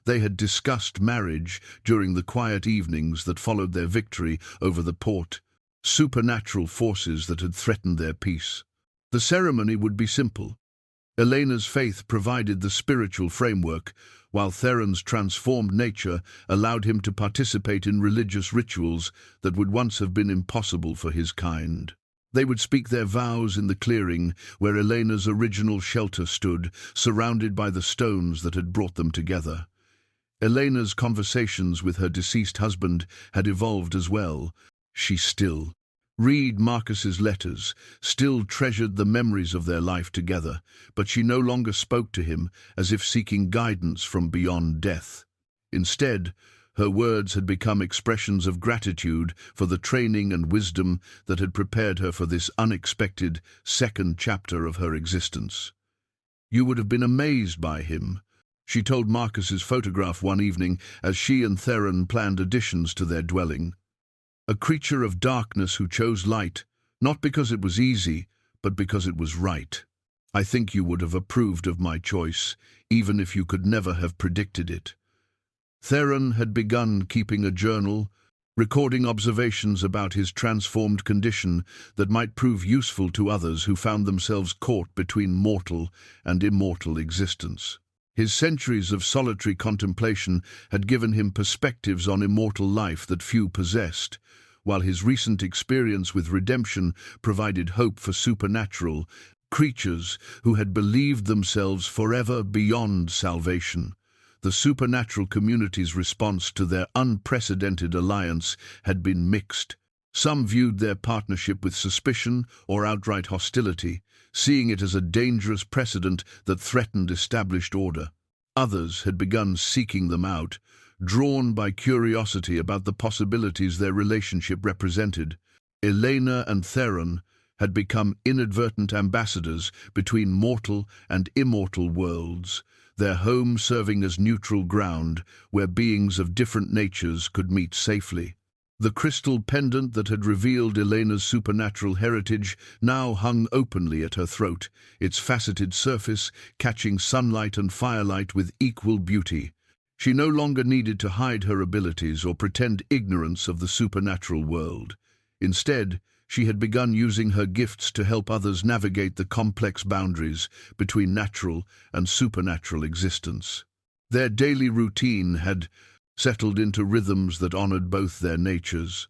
They had discussed marriage during the quiet evenings that followed their victory over the Port, supernatural forces that had threatened their peace. The ceremony would be simple. Elena's faith provided the spiritual framework, while Theron's transformed nature allowed him to participate in religious rituals that would once have been impossible for his kind. They would speak their vows in the clearing where Elena's original shelter stood, surrounded by the stones that had brought them together. Elena's conversations with her deceased husband had evolved as well. She still read Marcus's letters, still treasured the memories of their life together, but she no longer spoke to him as if seeking guidance from beyond death. Instead, her words had become expressions of gratitude for the training and wisdom that had prepared her for this unexpected second chapter of her existence. "You would have been amazed by him," she told Marcus's photograph one evening as she and Theron planned additions to their dwelling. "A creature of darkness who chose light, not because it was easy, but because it was right. I think you would have approved of my choice, even if you could never have predicted it." Theron had begun keeping a journal, recording observations about his transformed condition that might prove useful to others who found themselves caught between mortal and immortal existence. His centuries of solitary contemplation had given him perspectives on immortal life that few possessed, while his recent experience with redemption provided hope for supernatural creatures who had believed themselves forever beyond salvation. The supernatural community's response to their unprecedented alliance had been mixed. Some viewed their partnership with suspicion or outright hostility, seeing it as a dangerous precedent that threatened established order. Others had begun seeking them out, drawn by curiosity about the possibilities their relationship represented. Elena and Theron had become inadvertent ambassadors between mortal and immortal worlds, their home serving as neutral ground where beings of different natures could meet safely. The crystal pendant that had revealed Elena's supernatural heritage now hung openly at her throat, its faceted surface catching sunlight and firelight with equal beauty. She no longer needed to hide her abilities or pretend ignorance of the supernatural world. Instead, she had begun using her gifts to help others navigate the complex boundaries between natural and supernatural existence. Their daily routine had settled into rhythms that honored both their natures.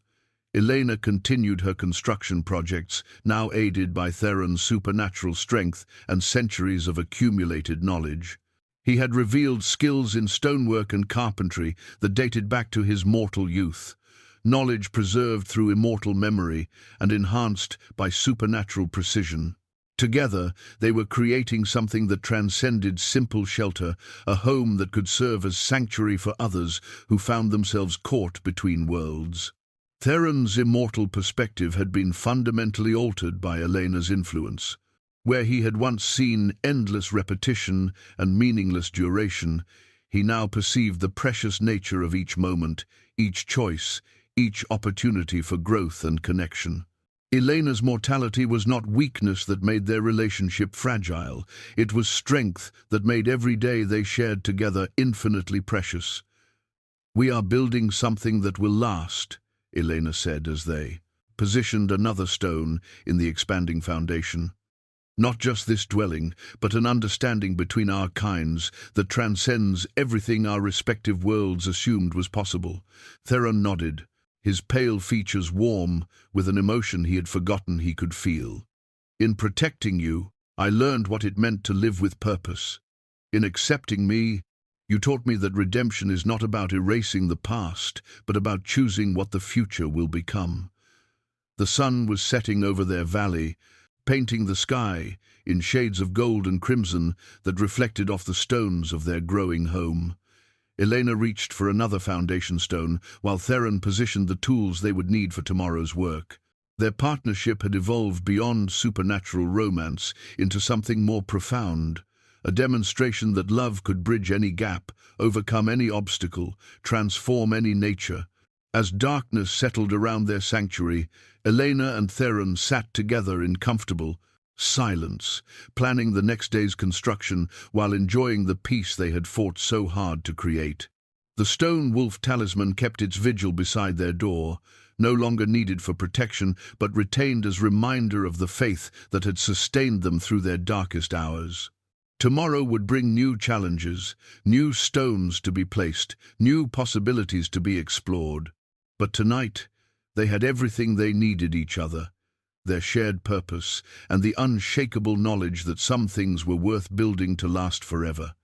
Elena continued her construction projects, now aided by Theron's supernatural strength and centuries of accumulated knowledge. He had revealed skills in stonework and carpentry that dated back to his mortal youth, knowledge preserved through immortal memory and enhanced by supernatural precision. Together, they were creating something that transcended simple shelter, a home that could serve as sanctuary for others who found themselves caught between worlds. Theron's immortal perspective had been fundamentally altered by Elena's influence. Where he had once seen endless repetition and meaningless duration, he now perceived the precious nature of each moment, each choice, each opportunity for growth and connection. Elena's mortality was not weakness that made their relationship fragile. It was strength that made every day they shared together infinitely precious. "We are building something that will last," Elena said as they positioned another stone in the expanding foundation. Not just this dwelling, but an understanding between our kinds that transcends everything our respective worlds assumed was possible. Theron nodded, his pale features warm with an emotion he had forgotten he could feel. In protecting you, I learned what it meant to live with purpose. In accepting me, you taught me that redemption is not about erasing the past, but about choosing what the future will become. The sun was setting over their valley, painting the sky in shades of gold and crimson that reflected off the stones of their growing home. Elena reached for another foundation stone, while Theron positioned the tools they would need for tomorrow's work. Their partnership had evolved beyond supernatural romance into something more profound, a demonstration that love could bridge any gap, overcome any obstacle, transform any nature. As darkness settled around their sanctuary, Elena and Theron sat together in comfortable silence, planning the next day's construction while enjoying the peace they had fought so hard to create. The stone wolf talisman kept its vigil beside their door, no longer needed for protection, but retained as reminder of the faith that had sustained them through their darkest hours. Tomorrow would bring new challenges, new stones to be placed, new possibilities to be explored. But tonight, they had everything they needed: each other, their shared purpose, and the unshakable knowledge that some things were worth building to last forever.